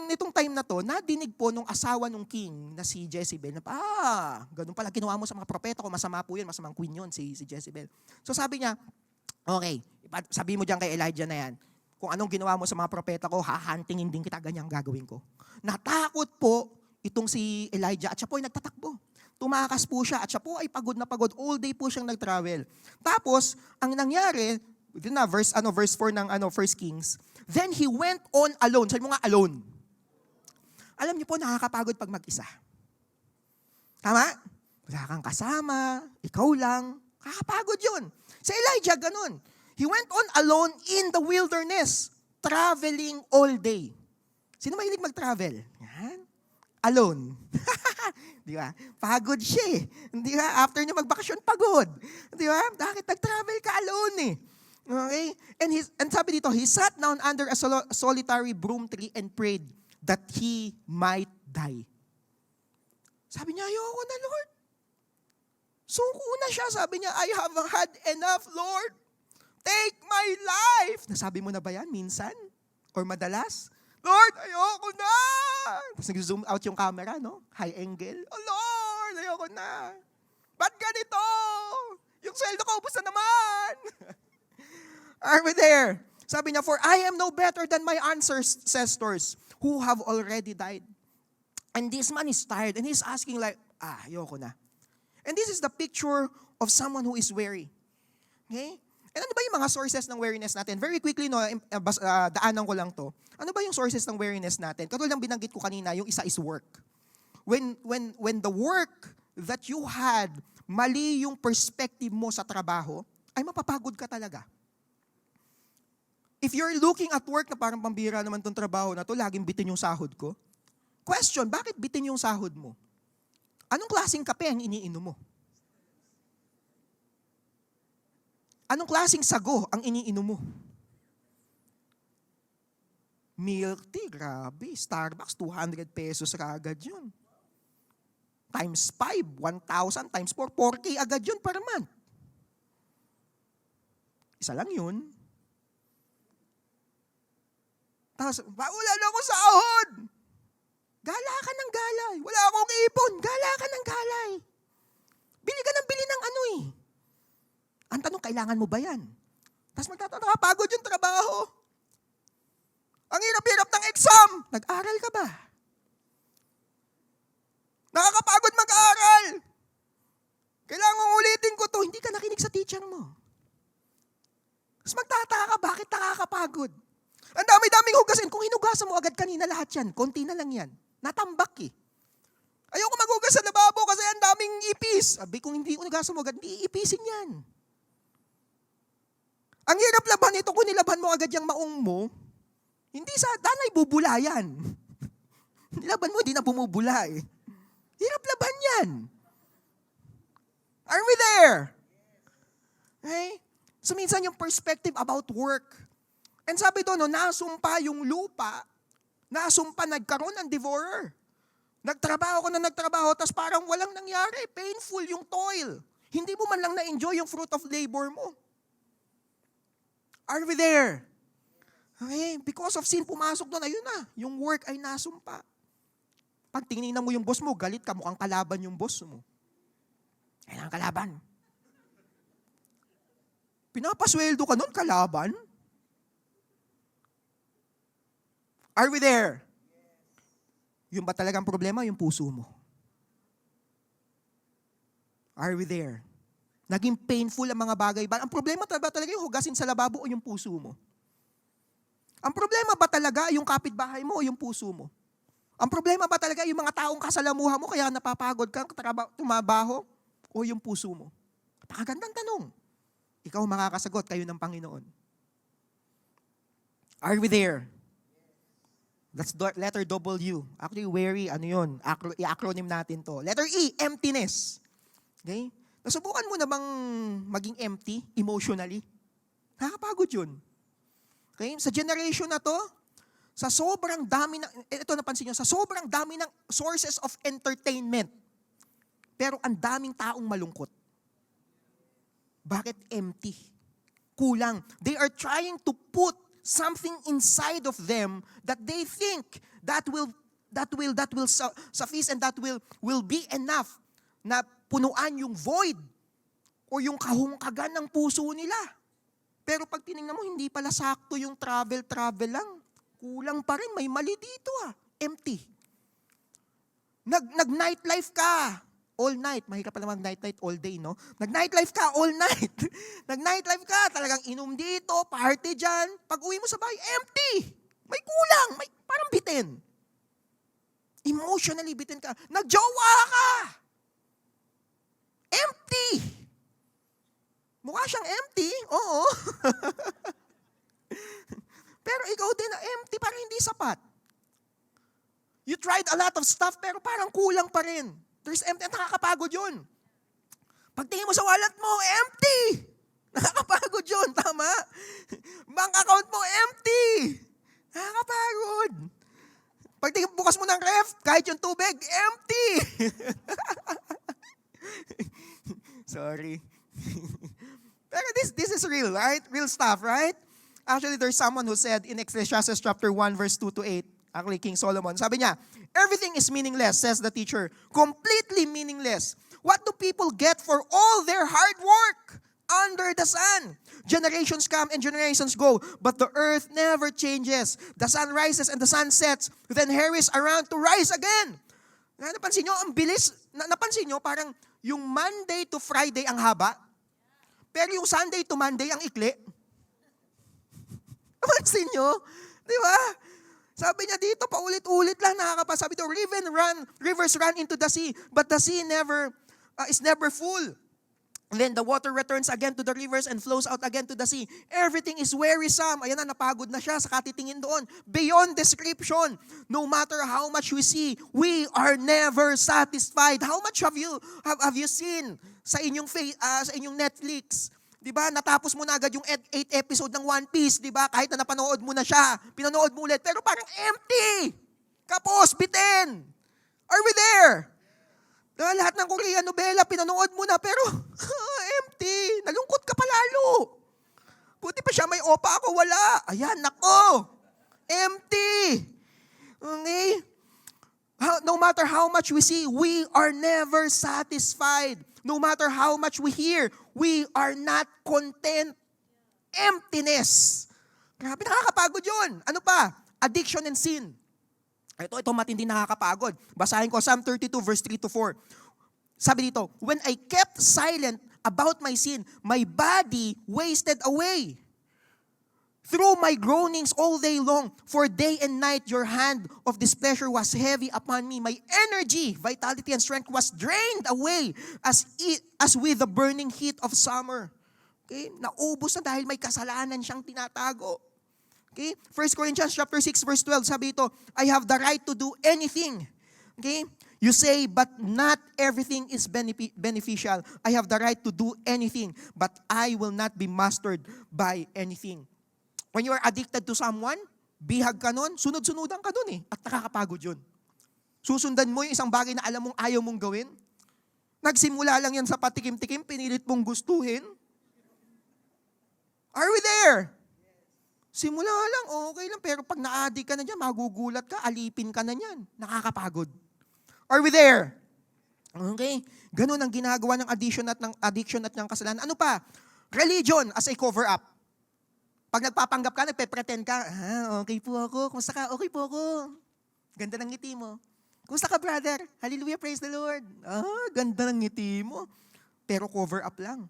nitong time na to, nadinig po nung asawa nung king na si Jezebel, na ganun pala ginawa mo sa mga propeta ko, masama po yun, masamang queen yun, si Jezebel. So sabi niya, okay, sabi mo dyan kay Elijah na yan, kung anong ginawa mo sa mga propeta ko, hahantingin din kita, ganyang gagawin ko. Natakot po itong si Elijah at siya po ay nagtatakbo. Tumakas po siya at siya po ay pagod na pagod. All day po siyang nag-travel. Tapos, ang nangyari, verse 4 ng 1 Kings, then he went on alone. Sabi mo nga, alone. Alam niyo po, nakakapagod pag mag-isa. Tama? Wala kang kasama, ikaw lang. Kakapagod yun. Si Elijah, ganun. He went on alone in the wilderness, traveling all day. Sino mahilig mag-travel? Yan. Alone. Di ba? Pagod siya eh. Di ba? After niya magbakasyon, pagod. Di ba? Bakit nag-travel ka alone eh? Okay? And sabi dito, he sat down under a solitary broom tree and prayed that he might die. Sabi niya, ayoko na, Lord. Suko na siya. Sabi niya, I have had enough, Lord. Take my life. Nasabi mo na ba yan minsan? Or madalas? Lord, ayoko na! Tapos nag-zoom out yung camera, no? High angle. Oh, Lord, ayoko na. Ba't ganito? Yung sweldo ko, ubos na naman. Are we there? Sabi niya, for I am no better than my ancestors who have already died. And this man is tired and he's asking like, ayoko na. And this is the picture of someone who is weary. Okay? And ano ba yung mga sources ng weariness natin? Very quickly, no, daanan ko lang to. Ano ba yung sources ng weariness natin? Katulad ng binanggit ko kanina, yung isa is work. When the work that you had, mali yung perspective mo sa trabaho, ay mapapagod ka talaga. If you're looking at work na parang pambira naman tong trabaho na to, laging bitin yung sahod ko. Question, bakit bitin yung sahod mo? Anong klaseng kape ang iniinom mo? Anong klaseng sago ang iniinom mo? Milk tea, grabe. Starbucks, 200 pesos agad yun. Times 5, 1,000 times 4, 4K agad yun per month. Isa lang yun. Tapos, wala na akong sahod. Gala ka ng galay. Wala akong ipon. Gala ka ng galay. Bili ka ng bili ng ano eh. Ang tanong, kailangan mo ba yan? Tapos nakapagod yung trabaho. Ang hirap-hirap ng exam. Nag-aral ka ba? Nakakapagod mag-aral. Kailangan mong ulitin ko to. Hindi ka nakinig sa teacher mo. Tapos magtataka ka, bakit nakakapagod? Ang dami-daming hugasin. Kung hinugasan mo agad kanina lahat yan, konti na lang yan. Natambak eh. Ayoko maghugas sa lababo kasi ang daming ipis. Sabi, kung hindi hugasan mo agad, hindi iipisin yan. Ang hirap laban ito, kung nilaban mo agad yung maong mo, hindi sa danay bubulayan. Nilaban mo, hindi na bumubula eh. Hirap laban yan. Are we there? Okay? So minsan yung perspective about work. And sabi doon, nasumpa yung lupa, nasumpa, nagkaroon ng devourer. Nagtrabaho ka na nagtrabaho, tapos parang walang nangyari. Painful yung toil. Hindi mo man lang na-enjoy yung fruit of labor mo. Are we there? Okay? Because of sin, pumasok doon, ayun na, yung work ay nasumpa. Pag tinignan mo yung boss mo, galit ka, mukhang kalaban yung boss mo. Kailangan kalaban. Pinapasweldo ka nun, kalaban? Are we there? Yung ba talagang problema, yung puso mo? Are we there? Naging painful ang mga bagay ba? Ang problema ba talaga yung hugasin sa lababo o yung puso mo? Ang problema ba talaga yung kapitbahay mo o yung puso mo? Ang problema ba talaga yung mga taong kasalamuha mo kaya napapagod kang tumabaho o yung puso mo? Napakagandang tanong. Ikaw makakasagot, kayo ng Panginoon. Are we there? That's letter W. Actually, very, yun, i-acronym natin to. Letter E, emptiness. Okay? Nasubukan mo na bang maging empty emotionally? Nakakapagod yun. Okay? Sa generation na to, sa sobrang dami ito napansin nyo, sa sobrang dami ng sources of entertainment, pero ang daming taong malungkot. Bakit empty? Kulang. They are trying to put something inside of them that they think that will suffice and that will be enough na punuan yung void o yung kahungkagan ng puso nila. Pero pag tinignan mo, hindi pala sakto yung travel lang. Kulang pa rin, may mali dito empty. Nag-nightlife ka all night. Mahirap pala mag-nightlife all day, no? Nag-nightlife ka all night. Nag-nightlife ka, talagang inom dito, party dyan. Pag uwi mo sa bahay, empty. May kulang, may parang bitin. Emotionally bitin ka. Nagjowa ka. Empty. Mukha siyang empty, oo. Pero ikaw din na empty, parang hindi sapat. You tried a lot of stuff, pero parang kulang pa rin. There's empty, nakakapagod yun. Pagtingin mo sa wallet mo, empty. Nakakapagod yun, tama? Bank account mo, empty. Nakakapagod. Pagtingin bukas mo ng ref, kahit yung tubig, empty. Sorry. Pero this is real, right? Real stuff, right? Actually, there's someone who said in Ecclesiastes chapter 1, verse 2 to 8, actually King Solomon, sabi niya, everything is meaningless, says the teacher. Completely meaningless. What do people get for all their hard work under the sun? Generations come and generations go, but the earth never changes. The sun rises and the sun sets, then hurries around to rise again. Napansin nyo, ang bilis. Napansin nyo, parang yung Monday to Friday ang haba, pero yung Sunday to Monday ang ikli. Napansin nyo? Di ba? Sabi niya dito, paulit-ulit lang nakakapasabi ito, rivers run into the sea, but the sea is never full. And then the water returns again to the rivers and flows out again to the sea. Everything is wearisome. Ayan na, napagod na siya sa katitingin doon. Beyond description. No matter how much we see, we are never satisfied. How much have you seen sa inyong Netflix? 'Di ba? Natapos mo na agad yung 8 episode ng One Piece, 'di ba? Kahit na napanood mo na siya, pinanood mo ulit, pero parang empty. Kapos, bitin. Are we there? Lahat ng Korean novela, pinanood mo na, pero empty. Nalungkot ka pa lalo. Buti pa siya, may opa ako, wala. Ayan, nako. Empty. Okay? No matter how much we see, we are never satisfied. No matter how much we hear, we are not content. Emptiness. Grabe, nakakapagod yun. Ano pa? addiction and sin. Ito matindi, nakakapagod. Basahin ko Psalm 32 verse 3 to 4. Sabi dito, when I kept silent about my sin, my body wasted away. Through my groanings all day long, for day and night your hand of displeasure was heavy upon me. My energy, vitality, and strength was drained away as with the burning heat of summer. Okay? Naubos na dahil may kasalanan siyang tinatago. Okay? 1 Corinthians chapter 6 verse 12, sabi ito, I have the right to do anything. Okay? You say, but not everything is beneficial. I have the right to do anything, but I will not be mastered by anything. When you are addicted to someone, bihag ka nun, sunod-sunudan ka dun at nakakapagod yun. Susundan mo yung isang bagay na alam mong ayaw mong gawin. Nagsimula lang yan sa patikim-tikim, pinilit mong gustuhin. Are we there? Simula lang, okay lang, pero pag na-addict ka na dyan, magugulat ka, alipin ka na yan. Nakakapagod. Are we there? Okay? Ganun ang ginagawa ng addiction at ng kasalanan. Ano pa? Religion as a cover-up. Pag nagpapanggap ka, nagpe-pretend ka, okay po ako. Kumusta ka? Okay po ako. Ganda ng ngiti mo. Kumusta ka, brother? Hallelujah, praise the Lord. Ganda ng ngiti mo. Pero cover up lang.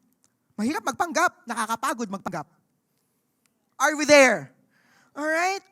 Mahirap magpanggap. Nakakapagod magpanggap. Are we there? Alright?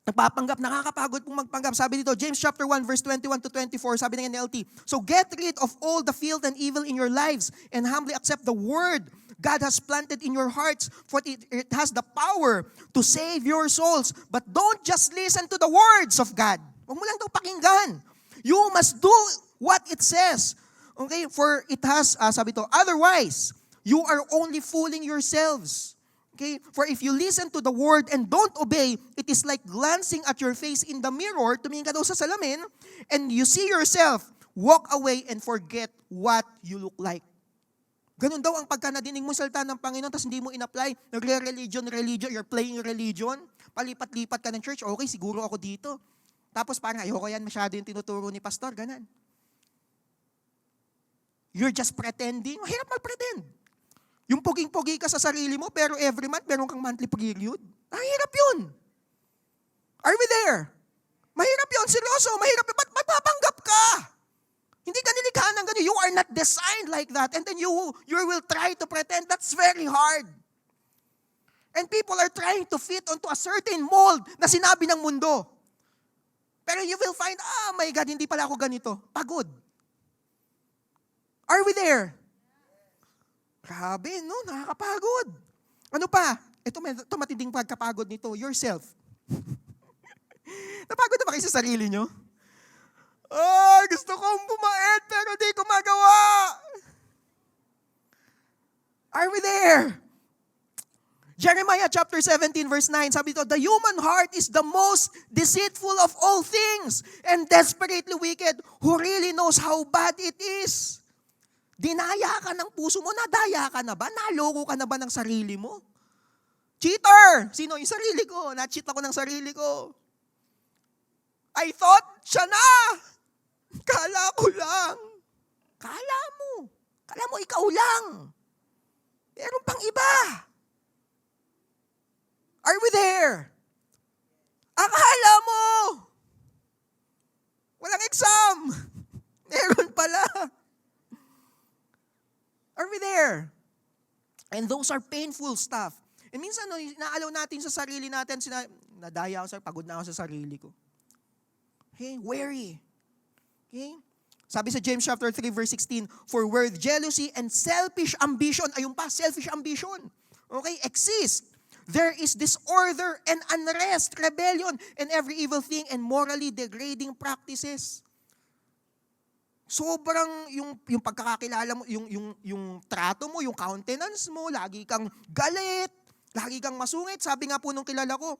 Nagpapanggap, nakakapagod pong magpanggap. Sabi dito, James chapter 1, verse 21 to 24, sabi ng NLT, so get rid of all the filth and evil in your lives and humbly accept the word God has planted in your hearts, for it has the power to save your souls. But don't just listen to the words of God. Huwag mo lang daw pakinggan. You must do what it says. Okay? For it has, sabi to, otherwise, you are only fooling yourselves. Okay? For if you listen to the word and don't obey, it is like glancing at your face in the mirror, tumingin ka daw sa salamin, and you see yourself, walk away and forget what you look like. Ganun daw ang pagka nadinig mo salita ng Panginoon tapos hindi mo in-apply, nagre-religion, you're playing religion, palipat-lipat ka ng church, okay, siguro ako dito. Tapos parang ayoko yan, masyado yung tinuturo ni pastor, ganun. You're just pretending. Mahirap mag-pretend. Yung poging-pogi ka sa sarili mo, pero every month meron kang monthly period. Mahirap yun. Are we there? Mahirap yun, seryoso, mahirap yun. Ba't magpapanggap ka? Hindi ka nilikhaan ng gano'n. You are not designed like that. And then you will try to pretend. That's very hard. And people are trying to fit onto a certain mold na sinabi ng mundo. Pero you will find, my God, hindi pala ako ganito. Pagod. Are we there? Grabe, no? Nakakapagod. Ano pa? Ito matinding pagkapagod nito. Yourself. Napagod na ba kayo sa sarili nyo? Gusto kong bumait pero di ko magawa. Are we there? Jeremiah chapter 17 verse 9, sabi ito, the human heart is the most deceitful of all things and desperately wicked. Who really knows how bad it is? Dinaya ka ng puso mo, nadaya ka na ba? Naloko ka na ba ng sarili mo? Cheater! Sino? Yung sarili ko. Na-cheat ako ng sarili ko. I thought siya na! Kala ko lang. Kala mo ikaw lang. Meron pang iba. Are we there? Akala mo. Walang exam. Meron pala. Are we there? And those are painful stuff. And minsan, naalaw natin sa sarili natin, nadaya ako, pagod na ako sa sarili ko. Okay, weary. Okay? Sabi sa James chapter 3 verse 16, for where jealousy and selfish ambition, ayun pa, selfish ambition, okay, exist, there is disorder and unrest, rebellion, and every evil thing and morally degrading practices. Sobrang yung pagkakakilala mo, yung trato mo, yung countenance mo, lagi kang galit, lagi kang masungit. Sabi nga po nung kilala ko,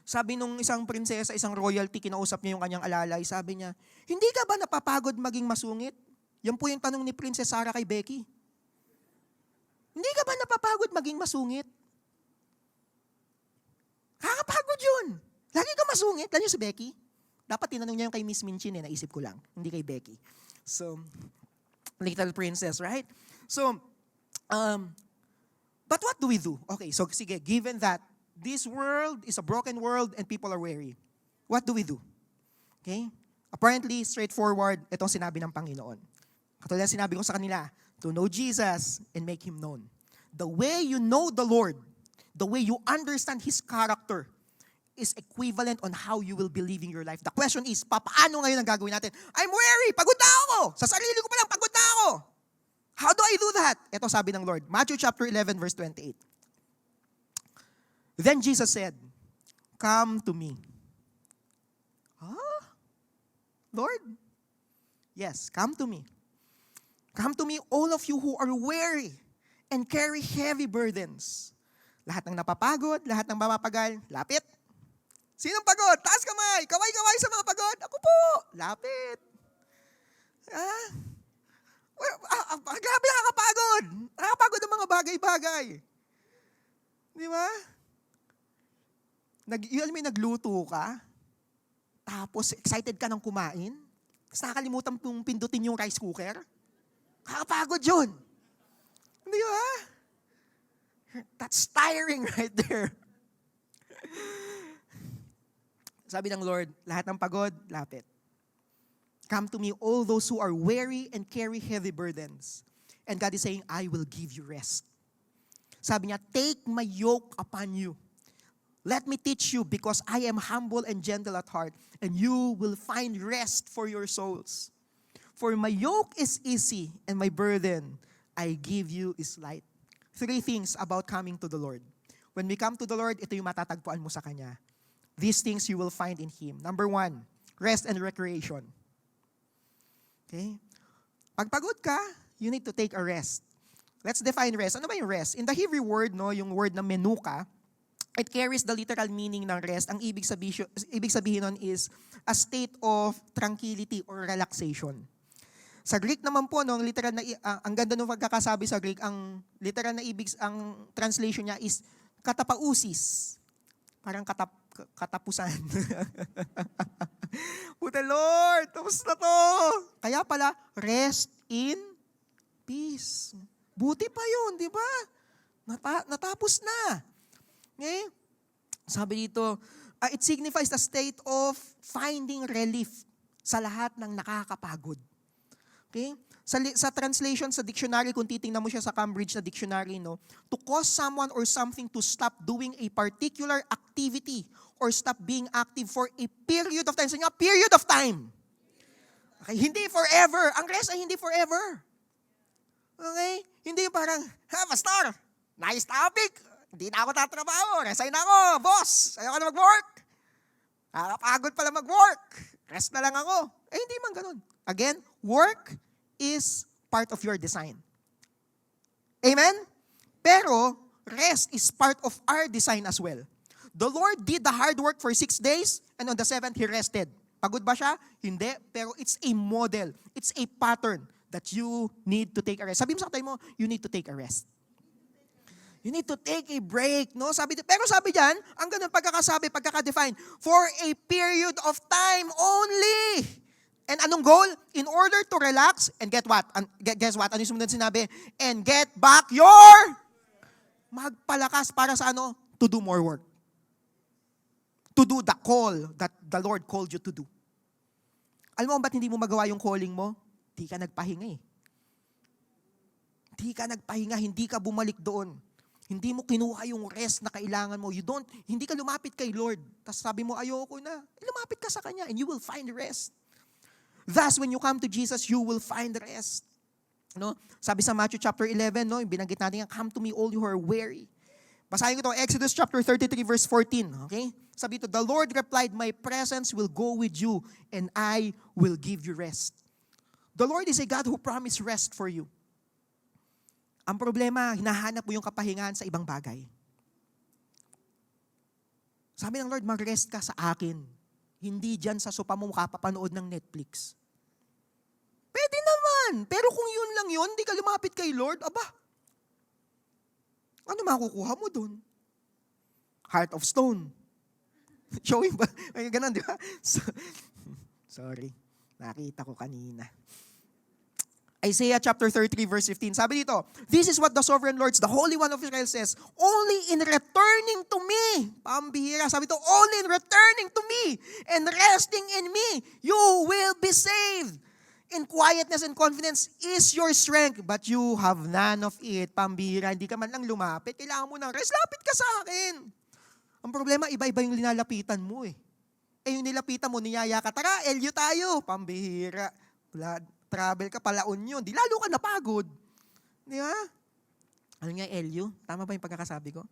sabi nung isang prinsesa, isang royalty, kinausap niya yung kanyang alalay, sabi niya, hindi ka ba napapagod maging masungit? Yan po yung tanong ni Princess Sarah kay Becky. Hindi ka ba napapagod maging masungit? Kakapagod yun. Lagi ka masungit. Lalo si Becky. Dapat tinanong niya yung kay Miss Minchin, naisip ko lang. Hindi kay Becky. So, little princess, right? So, but what do we do? Okay, so sige, given that This world is a broken world and people are weary. What do we do? Okay? Apparently, straightforward, itong sinabi ng Panginoon. Katulad na sinabi ko sa kanila, to know Jesus and make Him known. The way you know the Lord, the way you understand His character, is equivalent on how you will be living your life. The question is, paano ngayon ang gagawin natin? I'm weary, pagod na ako. Sa sarili ko pa lang, pagod na ako. How do I do that? Ito sabi ng Lord, Matthew chapter 11, verse 28. Then Jesus said, come to me. Huh? Lord? Yes, come to me. Come to me, all of you who are weary and carry heavy burdens. Lahat ng napapagod, lahat ng mapapagal, lapit. Sinong pagod? Taas kamay! Kaway-kaway sa mga pagod! Ako po! Lapit! Grabe nakakapagod! Nakakapagod ang mga bagay-bagay. Di ba? Nagluto ka, tapos excited ka ng kumain, tapos nakakalimutan mong pindutin yung rice cooker. Nakakapagod yun. Di ba? That's tiring right there. Sabi ng Lord, lahat ng pagod, lapit. Come to me, all those who are weary and carry heavy burdens. And God is saying, I will give you rest. Sabi niya, take my yoke upon you. Let me teach you because I am humble and gentle at heart, and you will find rest for your souls. For my yoke is easy, and my burden I give you is light. 3 things about coming to the Lord. When we come to the Lord, ito yung matatagpuan mo sa Kanya. These things you will find in Him. Number 1, rest and recreation. Okay? Pag pagod ka, you need to take a rest. Let's define rest. Ano ba yung rest? In the Hebrew word, yung word na menuka, it carries the literal meaning ng rest. Ang ibig sabihin nun is a state of tranquility or relaxation. Sa Greek naman po, literal na, ang ganda ng pagkakasabi sa Greek, ang literal na ang translation niya is katapausis. Parang katapusan. Puta Lord, tapos na to. Kaya pala, rest in peace. Buti pa yun, di ba? Natapos na. Okay? Sabi dito, it signifies the state of finding relief sa lahat ng nakakapagod. Okay? Sa translation, sa dictionary, kung titingnan mo siya sa Cambridge na dictionary, to cause someone or something to stop doing a particular activity or stop being active for a period of time. Sabi nga, period of time. Okay? Hindi forever. Ang rest ay hindi forever. Okay? Hindi yung parang, pastor, nice topic. Hindi na ako tatrabaho. Resign na ako, boss. Ayaw ka na mag-work. Nakakapagod pala mag-work. Rest na lang ako. Hindi man ganun. Again, work is part of your design. Amen? Pero, rest is part of our design as well. The Lord did the hard work for 6 days, and on the 7th, He rested. Pagod ba siya? Hindi. Pero it's a model. It's a pattern that you need to take a rest. Sabi mo sa katay mo, you need to take a rest. You need to take a break, no? Pero sabi diyan, ang ganun pagkaka-define, for a period of time only. And anong goal? In order to relax and get what? Guess what? Ano yung sumunod sinabi? And get back your magpalakas para sa ano? To do more work. To do the call that the Lord called you to do. Alam mo ba't hindi mo magawa yung calling mo? Hindi ka nagpahinga eh. Hindi ka nagpahinga, hindi ka bumalik doon. Hindi mo kinuha yung rest na kailangan mo. Hindi ka lumapit kay Lord. Tapos sabi mo, ayoko na. Lumapit ka sa Kanya and you will find rest. Thus, when you come to Jesus, you will find rest. No? Sabi sa Matthew chapter 11, yung binanggit natin, come to me all you who are weary. Basahin ko ito, Exodus chapter 33 verse 14. Okay? Sabi ito, the Lord replied, my presence will go with you and I will give you rest. The Lord is a God who promised rest for you. Ang problema, hinahanap mo yung kapahingahan sa ibang bagay. Sabi ng Lord, mag-rest ka sa akin. Hindi dyan sa sopa mo kapapanood ng Netflix. Pwede naman. Pero kung yun lang yun, hindi ka lumapit kay Lord, ano makukuha mo dun? Heart of stone. Showing ba? Ay, ganun, di ba? Sorry. Nakita ko kanina. Isaiah chapter 33 verse 15. Sabi dito, this is what the sovereign Lord, the Holy One of Israel says, only in returning to me, pambihira, sabi dito, only in returning to me and resting in me, you will be saved. In quietness and confidence is your strength, but you have none of it. Pambihira, hindi ka man lang lumapit, kailangan mo ng rest, lapit ka sa akin. Ang problema, iba-iba yung linalapitan mo eh. Yung nilapitan mo, niyaya ka, tara, Elyo tayo. Pambihira. Travel ka pala yun. Di lalo ka napagod. Di ba? Ano nga, Elyo? Tama ba yung pagkakasabi ko?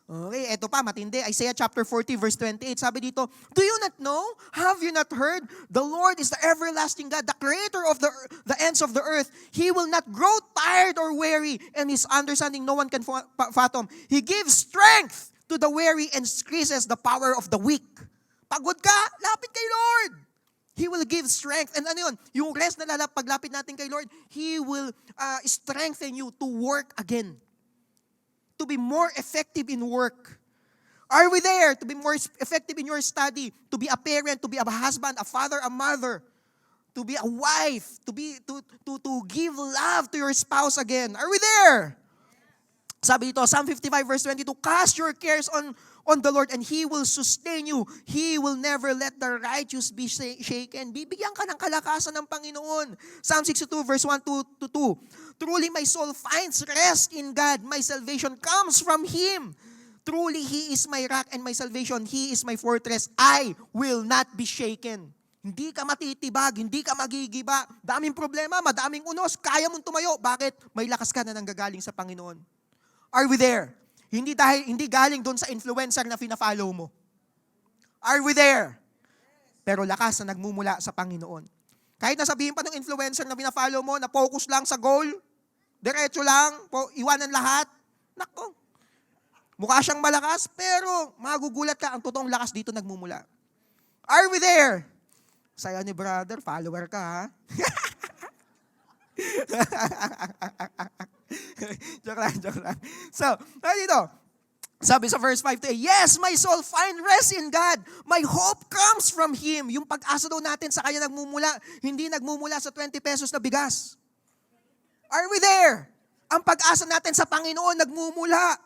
Okay, eto pa, matindi. Isaiah chapter 40 verse 28. Sabi dito, do you not know? Have you not heard? The Lord is the everlasting God, the creator of the ends of the earth. He will not grow tired or weary, and his understanding no one can fathom. He gives strength to the weary and increases the power of the weak. Pagod ka? Lapit kay Lord. He will give strength. And ano yun? Yung rest na paglapit natin kay Lord, He will strengthen you to work again. To be more effective in work. Are we there? To be more effective in your study. To be a parent, to be a husband, a father, a mother. To be a wife. To give love to your spouse again. Are we there? Sabi dito, Psalm 55 verse 22, cast your cares on the Lord and He will sustain you. He will never let the righteous be shaken. Bibigyan ka ng kalakasan ng Panginoon. Psalm 62 verse 1 to 2. Truly my soul finds rest in God. My salvation comes from Him. Truly He is my rock and my salvation. He is my fortress. I will not be shaken. Hindi ka matitibag, hindi ka magigiba. Daming problema, madaming unos, kaya mong tumayo. Bakit? May lakas ka na nanggagaling sa Panginoon. Are we there? Hindi galing doon sa influencer na fina-follow mo. Are we there? Pero lakas na nagmumula sa Panginoon. Kahit nasabihin pa ng influencer na fina-follow mo, na focus lang sa goal, diretso lang, iwanan lahat, nako. Mukha siyang malakas, pero magugulat ka, ang totoong lakas dito nagmumula. Are we there? Saya ni brother, follower ka ha? joke lang. So, dito, sabi sa verse 5 to 8, yes, my soul find rest in God. My hope comes from Him. Yung pag-asa daw natin sa Kanya nagmumula, hindi nagmumula sa 20 pesos na bigas. Are we there? Ang pag-asa natin sa Panginoon nagmumula.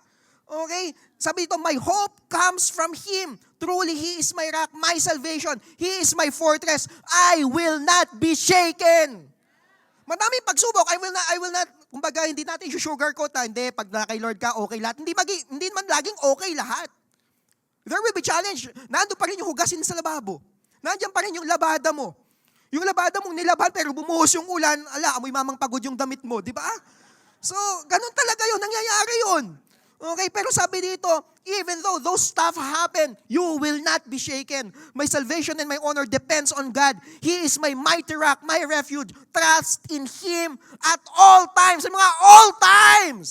Okay? Sabi dito, my hope comes from Him. Truly, He is my rock, my salvation. He is my fortress. I will not be shaken. Madaming pagsubok, I will not, kumbaga, hindi natin sugarcoat hindi, pag na kay Lord ka, okay lahat. Hindi man laging okay lahat. There will be challenge. Nandun pa rin yung hugasin sa lababo. Nandiyan pa rin yung labada mo. Yung labada mong nilaban, pero bumuhos yung ulan, amoy mamang pagod yung damit mo, di ba? So, ganun talaga yun, nangyayari yun. Okay, pero sabi dito, even though those stuff happen, you will not be shaken. My salvation and my honor depends on God. He is my mighty rock, my refuge. Trust in Him at all times. Sa mga all times.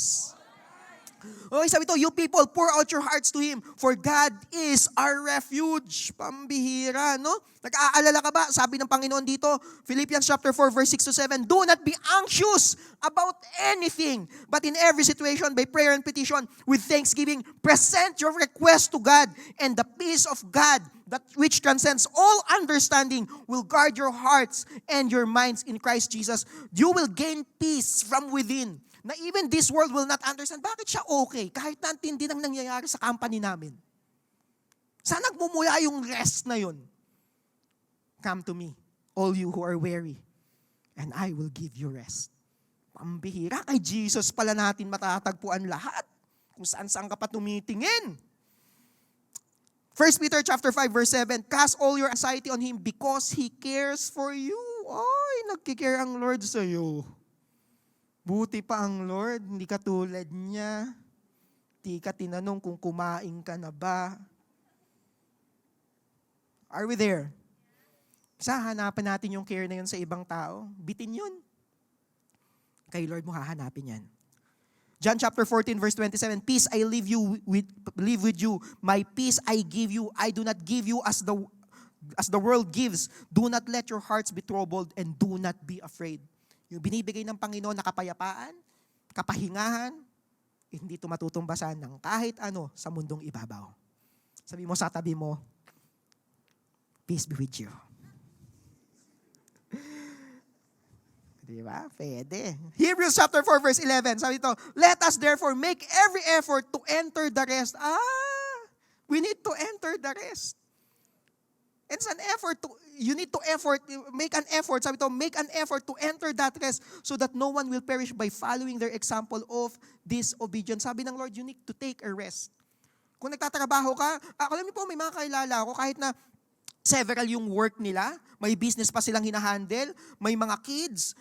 Okay, sabi ito, you people, pour out your hearts to Him, for God is our refuge. Pambihira, no? Nag-aalala ka ba? Sabi ng Panginoon dito, Philippians chapter 4, verse 6 to 7, do not be anxious about anything, but in every situation, by prayer and petition, with thanksgiving, present your request to God, and the peace of God, that which transcends all understanding, will guard your hearts and your minds in Christ Jesus. You will gain peace from within, na even this world will not understand. Bakit siya okay? Kahit na hindi nang nangyayari sa company namin. Saan nagmumula yung rest na yun? Come to me, all you who are weary, and I will give you rest. Pambihira, kay Jesus pala natin matatagpuan lahat. Kung saan-saan ka pa tumitingin. 1 Peter chapter 5, verse 7, cast all your anxiety on Him because He cares for you. Ay, nagkikare ang Lord sa iyo. Buti pa ang Lord, hindi ka tulad niya. Di ka tinanong kung kumain ka na ba. Are we there? Sa hanapan natin yung care na yun sa ibang tao. Bitin yun. Kay Lord mo hahanapin yan. John chapter 14 verse 27, peace I leave with you. My peace I give you. I do not give you as the world gives. Do not let your hearts be troubled and do not be afraid. Yung binibigay ng Panginoon na kapayapaan, kapahingahan, hindi ito matutumbasan ng kahit ano sa mundong ibabaw. Sabi mo sa tabi mo, peace be with you. Di ba? Pwede. Hebrews chapter 4 verse 11. Sabi ito, let us therefore make every effort to enter the rest. We need to enter the rest. It's an effort you need to make an effort. Sabi ito, make an effort to enter that rest so that no one will perish by following their example of disobedience. Sabi ng Lord, you need to take a rest. Kung nagtatrabaho ka, alam niyo po, may mga kailala ako, kahit na several yung work nila, may business pa silang hinahandle, may mga kids,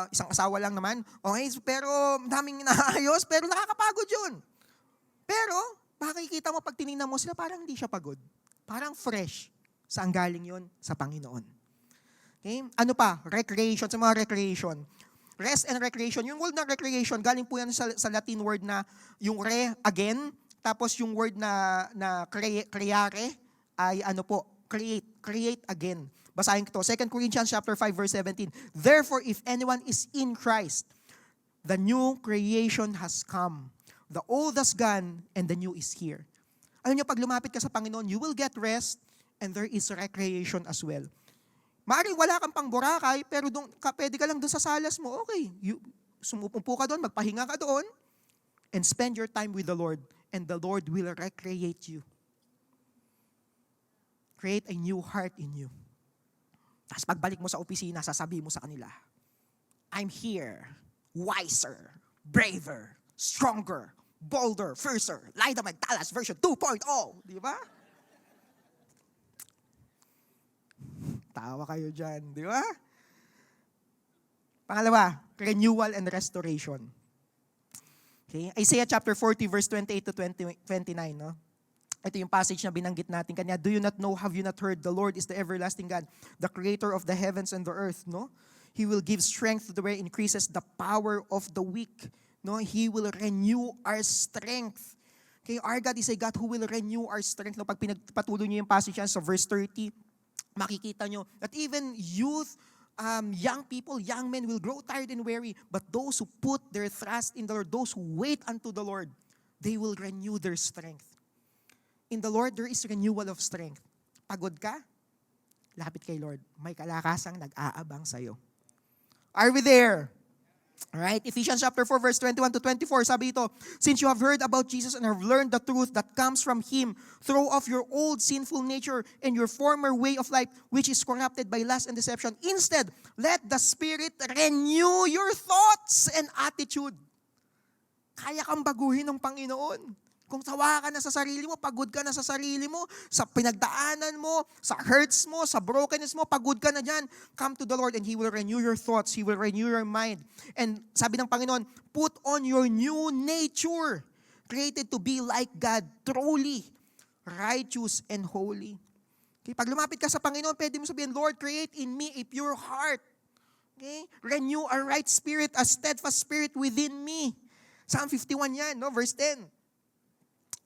isang asawa lang naman, okay, pero daming inaayos, pero nakakapagod yun. Pero, makikita mo pag tinignan mo sila, parang hindi siya pagod. Parang fresh. Saan galing yun? Sa Panginoon. Okay? Ano pa? Recreation, sa mga recreation. Rest and recreation. Yung word na recreation, galing po yan sa Latin word na yung again, tapos yung word na creare, ay ano po, create again. Basahin ko to. 2 Corinthians chapter 5 verse 17. Therefore, if anyone is in Christ, the new creation has come. The old has gone, and the new is here. Alam niyo, pag lumapit ka sa Panginoon, you will get rest, and there is recreation as well. Maaaring wala kang pang Boracay, pero pwede ka lang doon sa salas mo, okay. Sumupumpo ka doon, magpahinga ka doon, and spend your time with the Lord, and the Lord will recreate you. Create a new heart in you. Tapos pagbalik mo sa opisina, sasabihin mo sa kanila, I'm here, wiser, braver, stronger, bolder, fiercer, Lida Magtalas version 2.0. Di ba? Tawa kayo dyan, di ba? Pangalawa, renewal and restoration. Okay? Isaiah chapter 40 verse 28 to 29, no? Ito yung passage na binanggit natin kanya. Do you not know, have you not heard? The Lord is the everlasting God, the creator of the heavens and the earth, no? He will give strength to the weak, increases the power of the weak, no? He will renew our strength. Okay, our God is a God who will renew our strength. No, pag pinagpatuloy niyo yung passage yan sa verse 30, makikita nyo that even youth, young people, young men will grow tired and weary, but those who put their trust in the Lord, those who wait unto the Lord, they will renew their strength. In the Lord, there is renewal of strength. Pagod ka? Lapit kay Lord. May kalakasang nag-aabang sa'yo. Are we there? Alright, Ephesians chapter 4 verse 21 to 24, sabi ito, since you have heard about Jesus and have learned the truth that comes from Him, throw off your old sinful nature and your former way of life, which is corrupted by lust and deception. Instead, let the Spirit renew your thoughts and attitude. Kaya kang baguhin ng Panginoon. Kung sawa ka na sa sarili mo, pagod ka na sa sarili mo, sa pinagdaanan mo, sa hurts mo, sa brokenness mo, pagod ka na dyan, come to the Lord and He will renew your thoughts. He will renew your mind. And sabi ng Panginoon, put on your new nature, created to be like God, truly righteous and holy. Okay? Pag lumapit ka sa Panginoon, pwede mo sabihin, Lord, create in me a pure heart. Okay? Renew a right spirit, a steadfast spirit within me. Psalm 51 yan, no? Verse 10.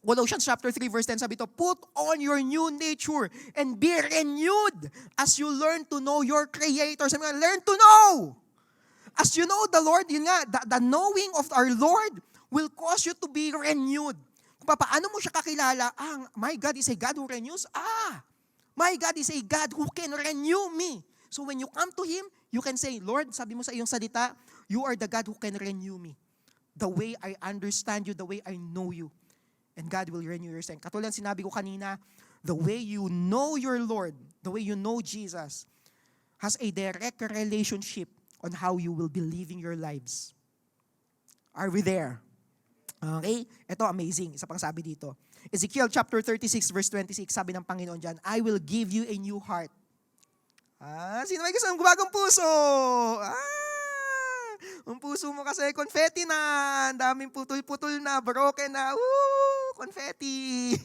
Colossians chapter 3 verse 10 sabi ito, put on your new nature and be renewed as you learn to know your Creator. Sabi nga, learn to know. As you know the Lord, yun nga, the knowing of our Lord will cause you to be renewed. Kung paano mo siya kakilala, my God is a God who renews. My God is a God who can renew me. So when you come to Him, you can say, Lord, sabi mo sa iyong salita, you are the God who can renew me. The way I understand you, the way I know you. And God will renew your strength. Katulad sinabi ko kanina, the way you know your Lord, the way you know Jesus, has a direct relationship on how you will be living your lives. Are we there? Okay? Ito amazing. Isa pang sabi dito. Ezekiel chapter 36 verse 26, sabi ng Panginoon dyan, I will give you a new heart. Sino may gusto ng bagong puso? Ang puso mo kasi confetti na. Ang daming putol-putol na, broken na. Confetti.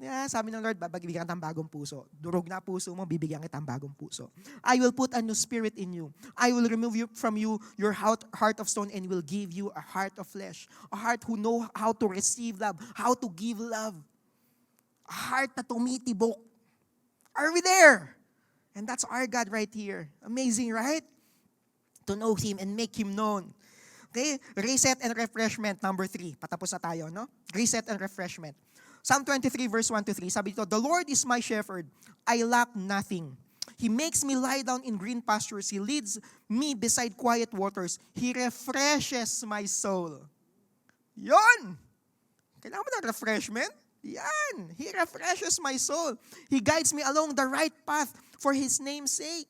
Yeah, sabi ng Lord, bibigyan kita ng bagong puso. Durog na puso mo, bibigyan kita ng bagong puso. I will put a new spirit in you. I will remove from you your heart of stone and will give you a heart of flesh. A heart who know how to receive love, how to give love. A heart na tumitibok. Are we there? And that's our God right here. Amazing, right? To know Him and make Him known. Okay? Reset and refreshment, number 3. Patapos na tayo, no? Reset and refreshment. Psalm 23 verse 1 to 3, sabi dito, the Lord is my shepherd, I lack nothing. He makes me lie down in green pastures. He leads me beside quiet waters. He refreshes my soul. Yon! Kailangan mo ng refreshment? Yan! He refreshes my soul. He guides me along the right path for His name's sake.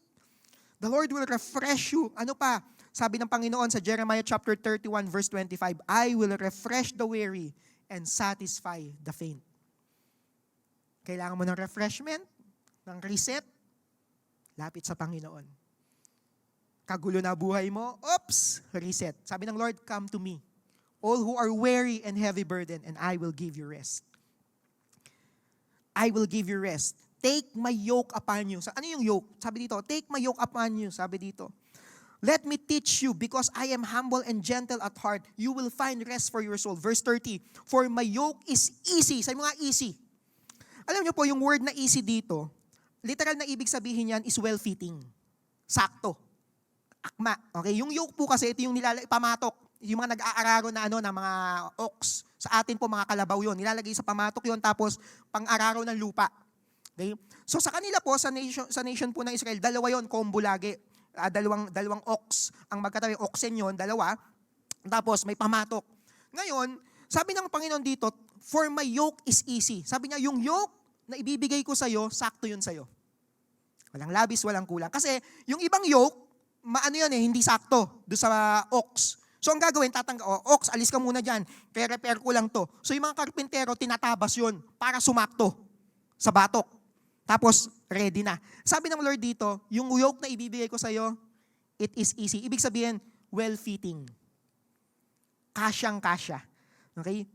The Lord will refresh you. Ano pa? Sabi ng Panginoon sa Jeremiah chapter 31 verse 25, I will refresh the weary and satisfy the faint. Kailangan mo ng refreshment, ng reset, lapit sa Panginoon. Kagulo na buhay mo, oops, reset. Sabi ng Lord, come to me, all who are weary and heavy burden, and I will give you rest. I will give you rest. Take my yoke upon you. Ano yung yoke? Sabi dito, take my yoke upon you. Sabi dito, let me teach you because I am humble and gentle at heart. You will find rest for your soul. Verse 30, for my yoke is easy. Sabi mo nga easy. Alam niyo po, yung word na easy dito, literal na ibig sabihin yan is well-fitting. Sakto. Akma. Okay? Yung yoke po kasi, ito yung pamatok. Yung mga nag-aararo na ng mga ox. Sa atin po, mga kalabaw yun. Nilalagay sa pamatok yun, tapos pang-araro ng lupa. Okay? So sa kanila po, sa nation po ng Israel, dalawa yon, combo lagi. Dalawang ox. Ang magkatabi, oxen yon, dalawa. Tapos may pamatok. Ngayon, sabi ng Panginoon dito, for my yoke is easy. Sabi niya, yung yoke na ibibigay ko sa'yo, sakto yun sa'yo. Walang labis, walang kulang. Kasi yung ibang yoke, hindi sakto doon sa ox. So ang gagawin, ox, alis ka muna dyan. Repair ko lang to. So yung mga karpintero, tinatabas yun para sumakto sa batok. Tapos, ready na. Sabi ng Lord dito, yung yoke na ibibigay ko sa'yo, it is easy. Ibig sabihin, well-fitting. Kasyang-kasya. Okay?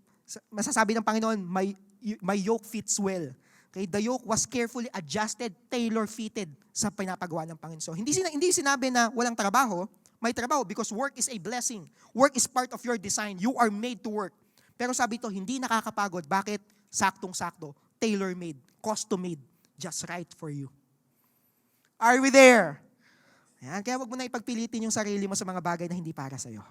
Masasabi ng Panginoon, my yoke fits well. Okay? The yoke was carefully adjusted, tailor-fitted sa pinapagawa ng Panginoon. So, hindi sinabi na walang trabaho, may trabaho because work is a blessing. Work is part of your design. You are made to work. Pero sabi ito, hindi nakakapagod. Bakit? Saktong-sakto. Tailor-made. Custom-made. Just right for you. Are we there? Ayan, kaya wag mo na ipagpilitin yung sarili mo sa mga bagay na hindi para sa'yo.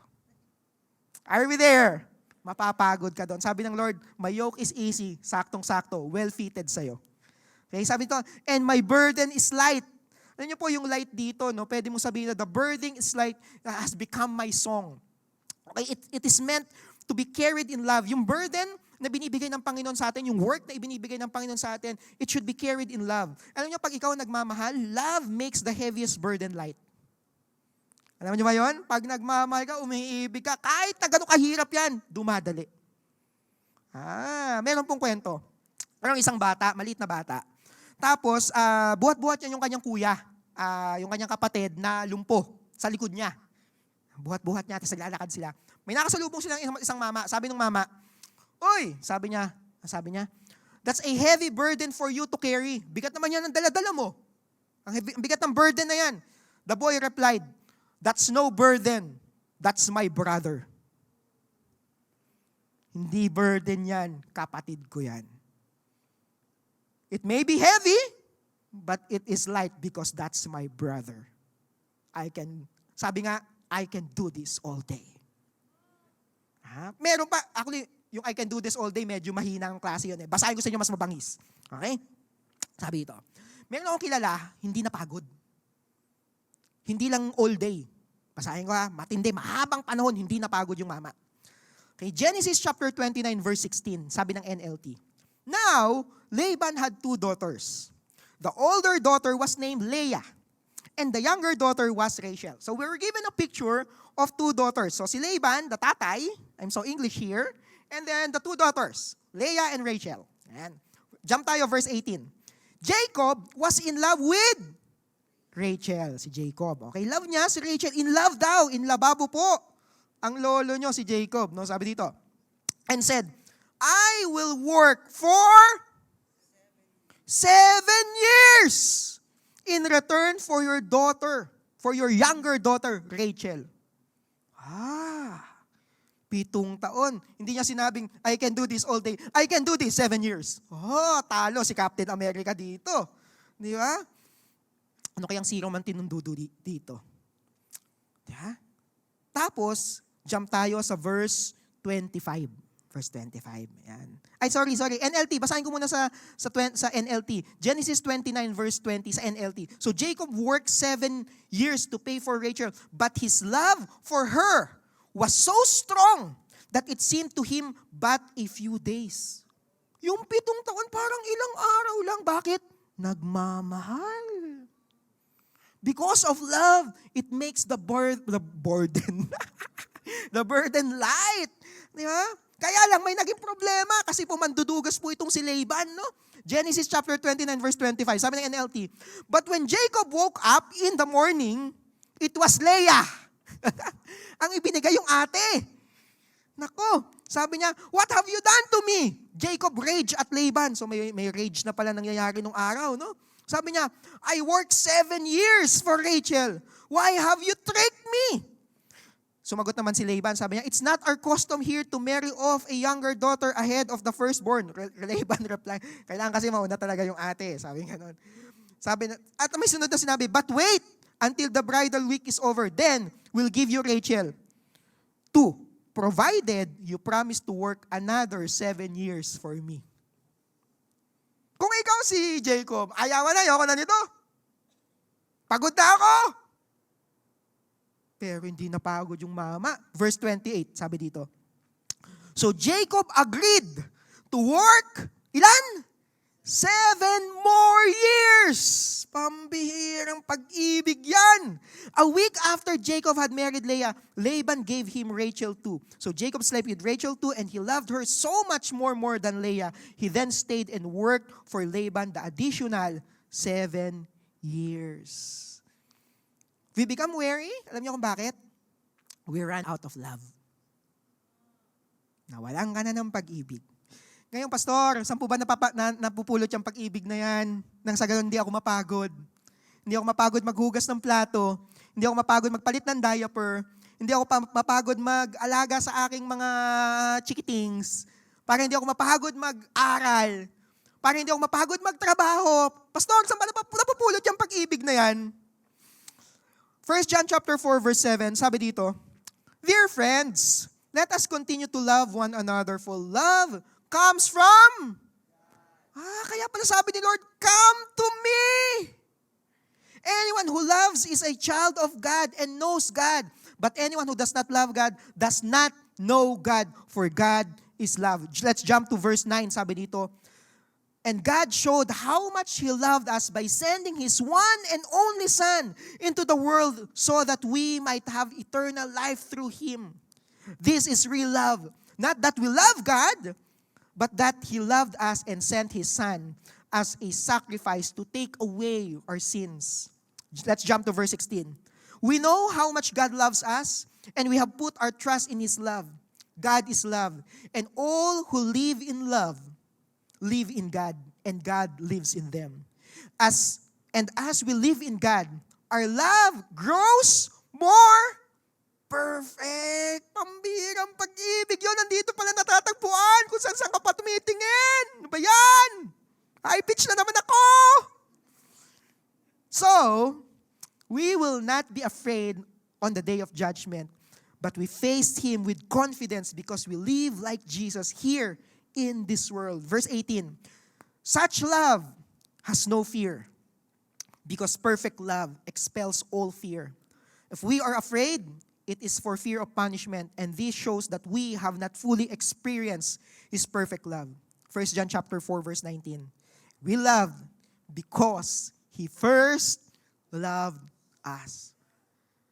Are we there? Mapapagod ka doon. Sabi ng Lord, my yoke is easy, saktong-sakto, well-fitted sa'yo. Okay, sabi ito, and my burden is light. Alam niyo po yung light dito, no? Pwede mo sabihin na the burden is light has become my song. Okay, it is meant to be carried in love. Yung burden na binibigay ng Panginoon sa atin, yung work na ibinibigay ng Panginoon sa atin, it should be carried in love. Alam niyo, pag ikaw nagmamahal, love makes the heaviest burden light. Alam niyo ba yun? Pag nagmamahal ka, umiibig ka, kahit na gano'ng kahirap yan, dumadali. Meron pong kwento. Merong isang bata, maliit na bata. Tapos, buhat-buhat niya yung kanyang kuya, yung kanyang kapatid na lumpo sa likod niya. Buhat-buhat niya, tapos naglalakad sila. May nakasalubong silang isang mama. Sabi ng mama, "Uy," sabi niya, "that's a heavy burden for you to carry. Bigat naman yan ang dala-dala mo. Ang bigat ng burden na yan." The boy replied, "That's no burden. That's my brother." Hindi burden yan, kapatid ko yan. It may be heavy, but it is light because that's my brother. Sabi nga, I can do this all day. Meron pa, actually, yung I can do this all day, medyo mahina ang klase yun eh. Basahin ko sa inyo mas mabangis. Okay? Sabi ito, meron akong kilala, hindi napagod. Hindi lang all day. Basahin ko matindi, mahabang panahon, hindi napagod yung mama. Okay, Genesis chapter 29 verse 16, sabi ng NLT. Now, Laban had 2 daughters. The older daughter was named Leah, and the younger daughter was Rachel. So we were given a picture of 2 daughters. So si Laban, the tatay, I'm so English here, and then the 2 daughters, Leah and Rachel. Ayan. Jump tayo, verse 18. Jacob was in love with Rachel, si Jacob. Okay, love niya si Rachel. In love daw, in lababo po. Ang lolo nyo, si Jacob, no? Sabi dito. And said, I will work for 7 years in return for your daughter, for your younger daughter, Rachel. 7 taon. Hindi niya sinabing, I can do this all day. I can do this 7 years. Talo si Captain America dito. Di ba? Ano kayang zero man tinundudo dito? Diba? Tapos, jump tayo sa verse 25. verse 25. Yan. Ay, sorry. NLT. Basahin ko muna sa NLT. Genesis 29, verse 20 sa NLT. So Jacob worked 7 years to pay for Rachel, but his love for her was so strong that it seemed to him but a few days. Yung 7 taon, parang ilang araw lang. Bakit? Nagmamahal. Because of love, it makes the burden the burden light. Di ba? Kaya lang may naging problema kasi po mandudugas po itong si Laban, no? Genesis chapter 29 verse 25. Sabi ng NLT, "But when Jacob woke up in the morning, it was Leah." Ang ibinigay yung ate. Nako, sabi niya, "What have you done to me?" Jacob raged at Laban. So may rage na pala nangyayari nung araw, no? Sabi niya, "I worked 7 years for Rachel. Why have you tricked me?" Sumagot naman si Laban, sabi niya, "It's not our custom here to marry off a younger daughter ahead of the firstborn." Laban replied, kailangan kasi mauna talaga yung ate. Sabi nga nun. At may sunod na sinabi, "But wait until the bridal week is over. Then we'll give you Rachel. 2, provided you promise to work another 7 years for me." Kung ikaw si Jacob, ayawan na, ayoko na nito. Pagod na ako. Pero hindi napagod yung mama. Verse 28, sabi dito. So Jacob agreed to work, ilan? 7 more years. Pambihirang pag-ibig yan. A week after Jacob had married Leah, Laban gave him Rachel too. So Jacob slept with Rachel too, and he loved her so much more than Leah. He then stayed and worked for Laban the additional 7 years. We become weary. Alam niyo kung bakit? We ran out of love. Nawalan ka na ng pag-ibig. Ngayon, pastor, saan po ba napupulot yung pag-ibig na yan? Nang sa ganun, hindi ako mapagod. Hindi ako mapagod maghugas ng plato. Hindi ako mapagod magpalit ng diaper. Hindi ako mapagod mag-alaga sa aking mga chikitings. Para hindi ako mapagod mag-aral. Para hindi ako mapagod magtrabaho. Pastor, saan ba napupulot yung pag-ibig na yan? 1 John chapter 4 verse 7, sabi dito, "Dear friends, let us continue to love one another, for love comes from..." Kaya pala sabi ni Lord, "Come to me." Anyone who loves is a child of God and knows God. But anyone who does not love God does not know God, for God is love. Let's jump to verse 9, sabi dito, "And God showed how much He loved us by sending His one and only Son into the world so that we might have eternal life through Him. This is real love. Not that we love God, but that He loved us and sent His Son as a sacrifice to take away our sins." Let's jump to verse 16. "We know how much God loves us, and we have put our trust in His love. God is love, and all who live in love live in God, and God lives in them. As we live in God, our love grows more perfect." Pambihirang pag-ibig yun. Nandito pala natatagpuan kung saan ka pa tumitingin. Ano ba yan? High pitch na naman ako. So, we will not be afraid on the day of judgment, but we face Him with confidence because we live like Jesus here in this world. Verse 18, "Such love has no fear, because perfect love expels all fear. If we are afraid, it is for fear of punishment, and this shows that we have not fully experienced His perfect love." 1 John chapter 4 verse 19. "We love because He first loved us."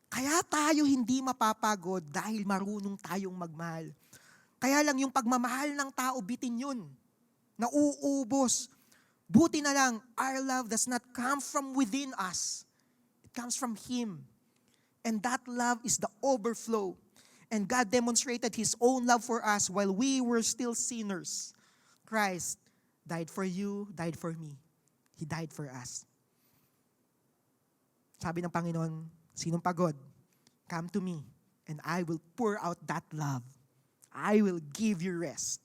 Kaya tayo hindi mapapagod dahil marunong tayong magmahal. Kaya lang yung pagmamahal ng tao, bitin yun. Nauubos. Buti na lang, our love does not come from within us. It comes from Him. And that love is the overflow. And God demonstrated His own love for us while we were still sinners. Christ died for you, died for me. He died for us. Sabi ng Panginoon, sinong pagod? Come to me, and I will pour out that love. I will give you rest.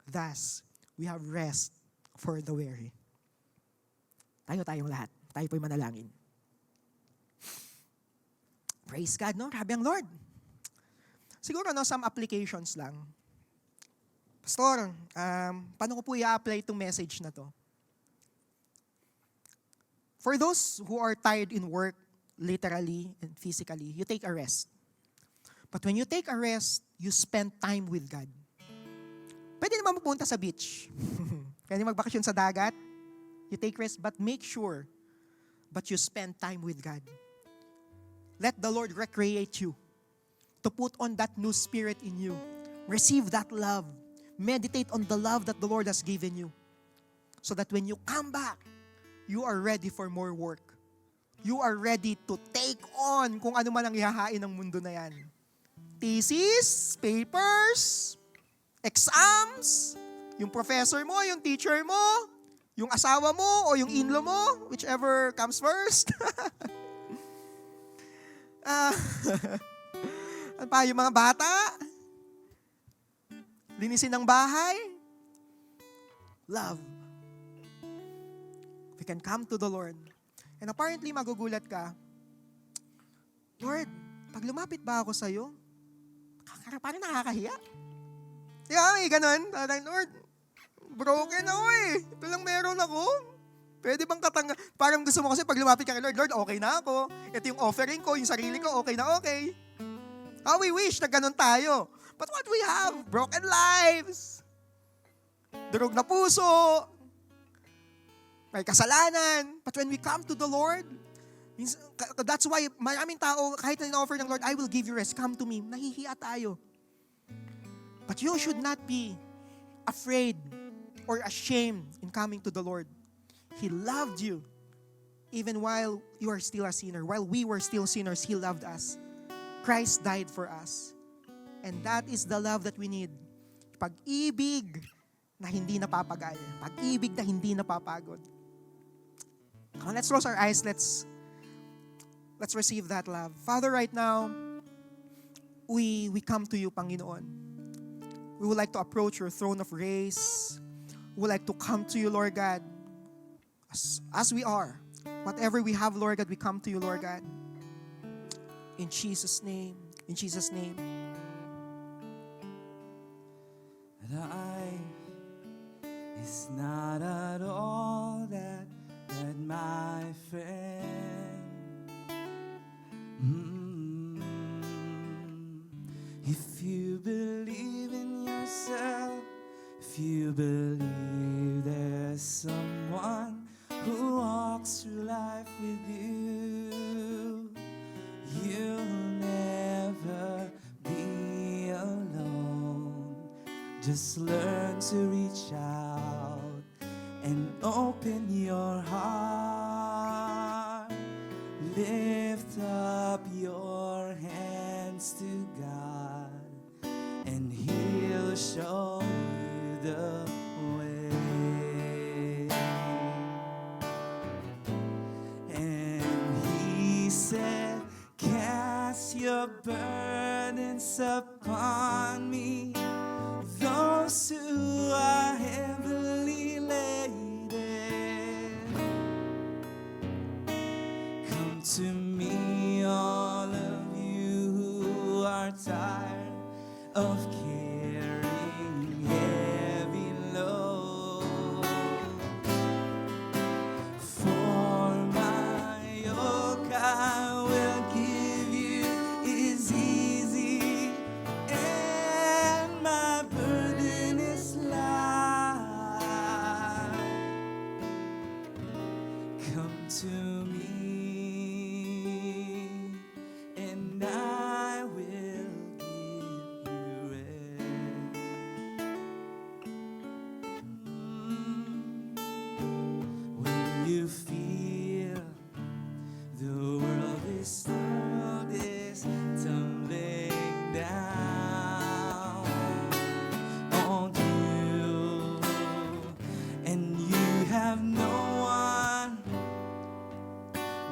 Thus, we have rest for the weary. Tayong lahat. Tayo po'y manalangin. Praise God, no? Grabe ang Lord. Siguro, no, some applications lang. Pastor, paano ko po i-apply itong message na to? For those who are tired in work, literally and physically, you take a rest. But when you take a rest, you spend time with God. Pwede naman pupunta sa beach. Pwede magbakasyon sa dagat. You take rest, but make sure but you spend time with God. Let the Lord recreate you to put on that new spirit in you. Receive that love. Meditate on the love that the Lord has given you. So that when you come back, you are ready for more work. You are ready to take on kung ano man ang ihahain ng mundo na yan. Thesis, papers, exams, yung professor mo, yung teacher mo, yung asawa mo o yung in-law mo, whichever comes first. Ano pa, yung mga bata, linisin ng bahay, love. We can come to the Lord. And apparently, magugulat ka, Lord, pag lumapit ba ako sa'yo, parang nakakahiya. Di ba, may ganun? Lord, broken ako eh. Ito lang meron ako. Pwede bang parang gusto mo kasi pag lumapit ka kay Lord, Lord, okay na ako. Ito yung offering ko, yung sarili ko, okay na okay. How we wish na ganun tayo. But what we have? Broken lives. Durog na puso. May kasalanan. But when we come to the Lord, that's why maraming tao, kahit na in-offer ng Lord, I will give you rest, come to me. Nahihiya tayo. But you should not be afraid or ashamed in coming to the Lord. He loved you even while you are still a sinner. While we were still sinners, He loved us. Christ died for us. And that is the love that we need. Pag-ibig na hindi napapagal. Pag-ibig na hindi napapagod. Come on, let's close our eyes. Let's receive that love. Father, right now, we come to you, Panginoon. We would like to approach your throne of grace. We would like to come to you, Lord God, as we are. Whatever we have, Lord God, we come to you, Lord God. In Jesus' name. In Jesus' name. It's not at all that my friend. If you believe in yourself, if you believe there's someone who walks through life with you, you'll never be alone. Just learn to reach out and open your heart. Lift up your hands to God, and He'll show you the way. And He said, cast your burdens upon me, those who are heavily laden. Come to me, all of you who are tired of carrying heavy load. For my yoke I will give you is easy, and my burden is light. Come to me, and I will give you rest. When you feel the world is tumbling down on you, and you have no one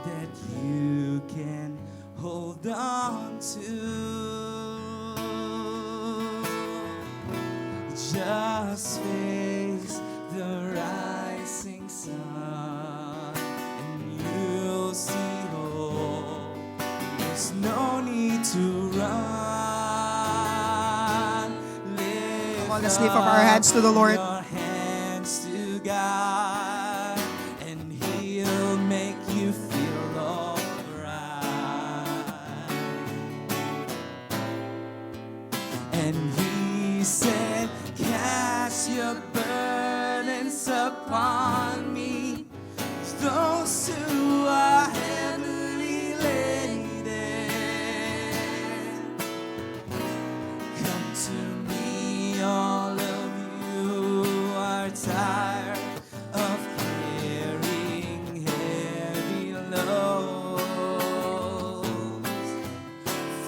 that you can hold on to. Just face the rising sun, and you'll see hope. There's no need to run. Come on, let's lift up our hands to the Lord. Your hands to God, and He'll make you feel alright. And He said, cast your burdens upon me, those who are heavily laden. Come to me, all of you are tired of carrying heavy loads.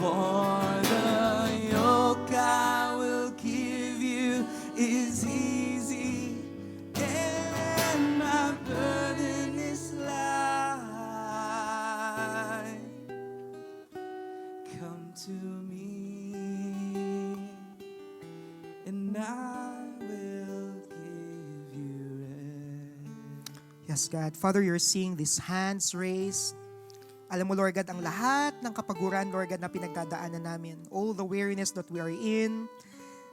For the yoke I will give you is easy, and my burden is light. Come to me, and I will give you rest. Yes, God. Father, you're seeing these hands raised. Alam mo, Lord God, ang lahat ng kapaguran, Lord God, na pinagdadaanan namin. All the weariness that we are in.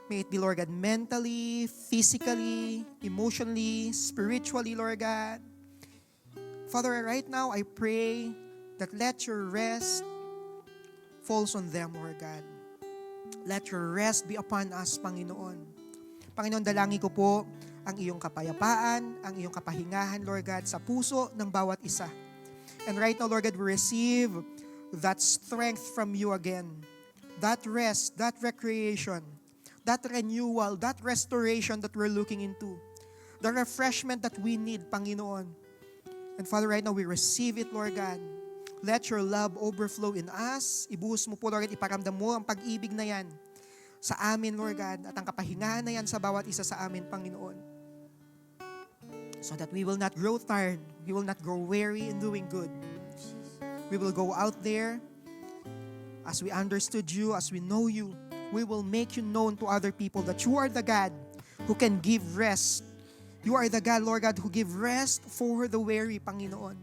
May it be, Lord God, mentally, physically, emotionally, spiritually, Lord God. Father, right now, I pray that let your rest falls on them, Lord God. Let your rest be upon us, Panginoon. Panginoon, dalangin ko po ang iyong kapayapaan, ang iyong kapahingahan, Lord God, sa puso ng bawat isa. And right now, Lord God, we receive that strength from you again. That rest, that recreation, that renewal, that restoration that we're looking into. The refreshment that we need, Panginoon. And Father, right now, we receive it, Lord God. Let your love overflow in us. Ibuhos mo po, Lord God, iparamdam mo ang pag-ibig na yan sa amin, Lord God, at ang kapahingahan na yan sa bawat isa sa amin, Panginoon. So that we will not grow tired, we will not grow weary in doing good. We will go out there as we understood you, as we know you. We will make you known to other people that you are the God who can give rest. You are the God, Lord God, who give rest for the weary, Panginoon.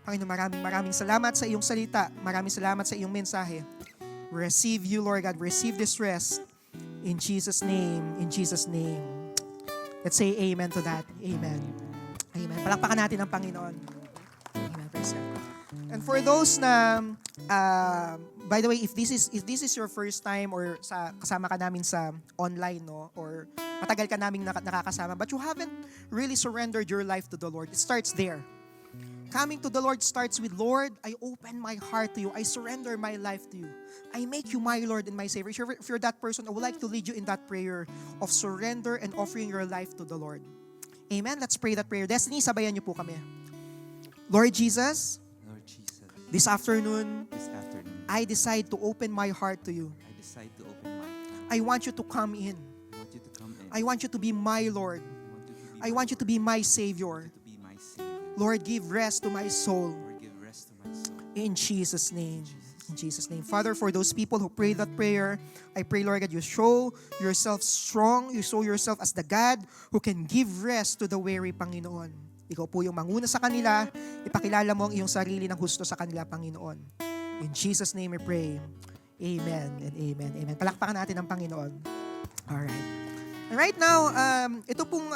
Panginoon, maraming salamat sa iyong salita. Maraming salamat sa iyong mensahe. Receive you, Lord God. Receive this rest. In Jesus' name. In Jesus' name. Let's say amen to that. Amen. Amen. Palakpakan natin ang Panginoon. Amen. Praise God. And for those na, by the way, if this is your first time or kasama ka namin sa online, no, or matagal ka naming nakakasama, but you haven't really surrendered your life to the Lord, it starts there. Coming to the Lord starts with, Lord, I open my heart to you. I surrender my life to you. I make you my Lord and my Savior. If you're that person, I would like to lead you in that prayer of surrender and offering your life to the Lord. Amen? Let's pray that prayer. Destiny, sabayan niyo po kami. Lord Jesus, Lord Jesus, this afternoon, I I decide to open my heart to you. decide to open my heart. I want you to come in. I want you to come in. I want you to be my Lord. I want you to be my Savior. to be my Savior. Lord, give rest to my soul. Lord, give rest to my soul. In Jesus' name. In Jesus' name. Father, for those people who pray that prayer, I pray, Lord God, you show yourself strong. You show yourself as the God who can give rest to the weary, Panginoon. Ikaw po yung manguna sa kanila. Ipakilala mo ang iyong sarili ng husto sa kanila, Panginoon. In Jesus' name we pray. Amen and amen. Amen. Palakpakan natin ang Panginoon. Alright. And right now, ito pong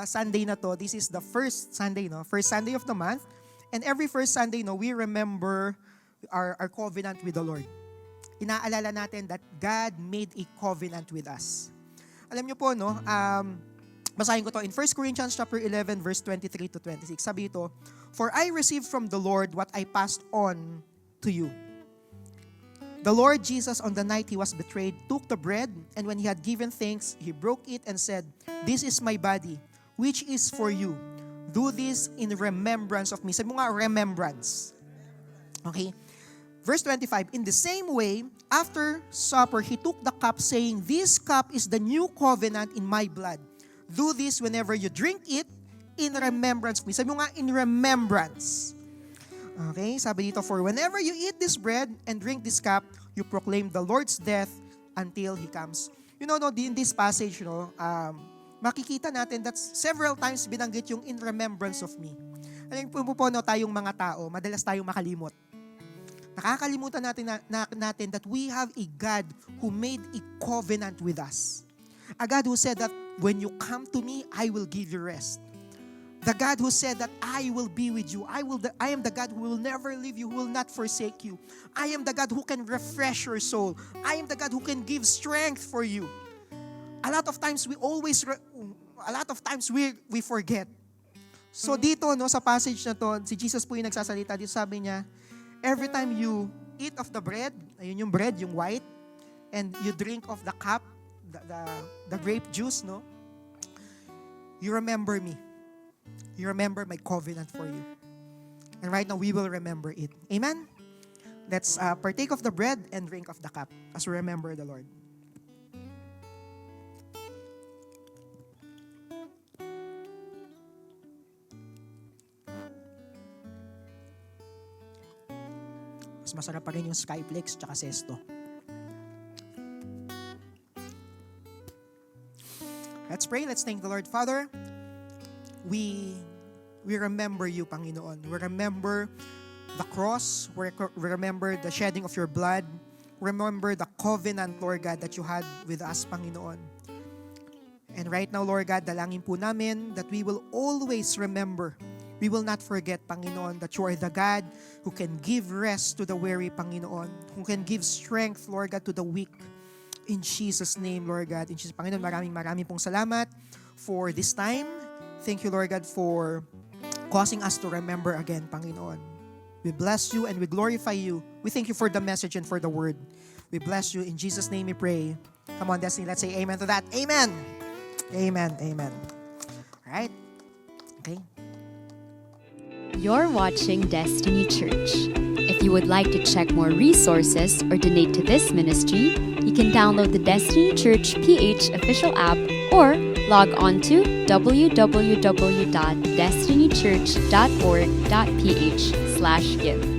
Sunday na to, this is the first Sunday, no? First Sunday of the month. And every first Sunday, no, we remember our covenant with the Lord. Inaalala natin that God made a covenant with us. Alam niyo po, no, basahin ko to in 1 Corinthians chapter 11, verse 23 to 26. Sabi ito, for I received from the Lord what I passed on to you. The Lord Jesus, on the night He was betrayed, took the bread, and when He had given thanks, He broke it and said, this is my body, which is for you. Do this in remembrance of me. Sabi mo nga, remembrance. Okay? Verse 25, in the same way, after supper, He took the cup, saying, this cup is the new covenant in my blood. Do this whenever you drink it in remembrance of me. Sabi mo nga, in remembrance. Okay, sabi dito, for whenever you eat this bread and drink this cup, you proclaim the Lord's death until He comes. You know, no, in this passage, no, makikita natin that several times binanggit yung in remembrance of me. Alam po, no, tayong mga tao, madalas tayong makalimot. Nakakalimutan natin that we have a God who made a covenant with us. A God who said that when you come to me, I will give you rest. The God who said that I will be with you. I am the God who will never leave you, who will not forsake you. I am the God who can refresh your soul. I am the God who can give strength for you. A lot of times we forget. So dito no sa passage na to, si Jesus po yung nagsasalita dito, sabi niya, every time you eat of the bread, ayun yung bread, yung white, and you drink of the cup, the grape juice, no? You remember me. You remember my covenant for you. And right now, we will remember it. Amen? Let's partake of the bread and drink of the cup as we remember the Lord. Mas masarap pa rin yung Skyflex tsaka Sesto. Let's pray. Let's thank the Lord. Father, we remember you, Panginoon. We remember the cross. We remember the shedding of your blood. Remember the covenant, Lord God, that you had with us, Panginoon. And right now, Lord God, dalangin po namin that we will always remember. We will not forget, Panginoon, that you are the God who can give rest to the weary, Panginoon. Who can give strength, Lord God, to the weak. In Jesus' name, Lord God. In Jesus, Panginoon, maraming pong salamat for this time. Thank you, Lord God, for causing us to remember again, Panginoon. We bless you and we glorify you. We thank you for the message and for the word. We bless you. In Jesus' name we pray. Come on, Destiny, let's say amen to that. Amen. Amen. Amen. All right. Okay. You're watching Destiny Church. If you would like to check more resources or donate to this ministry, you can download the Destiny Church PH official app or log on to www.destinychurch.org.ph/give.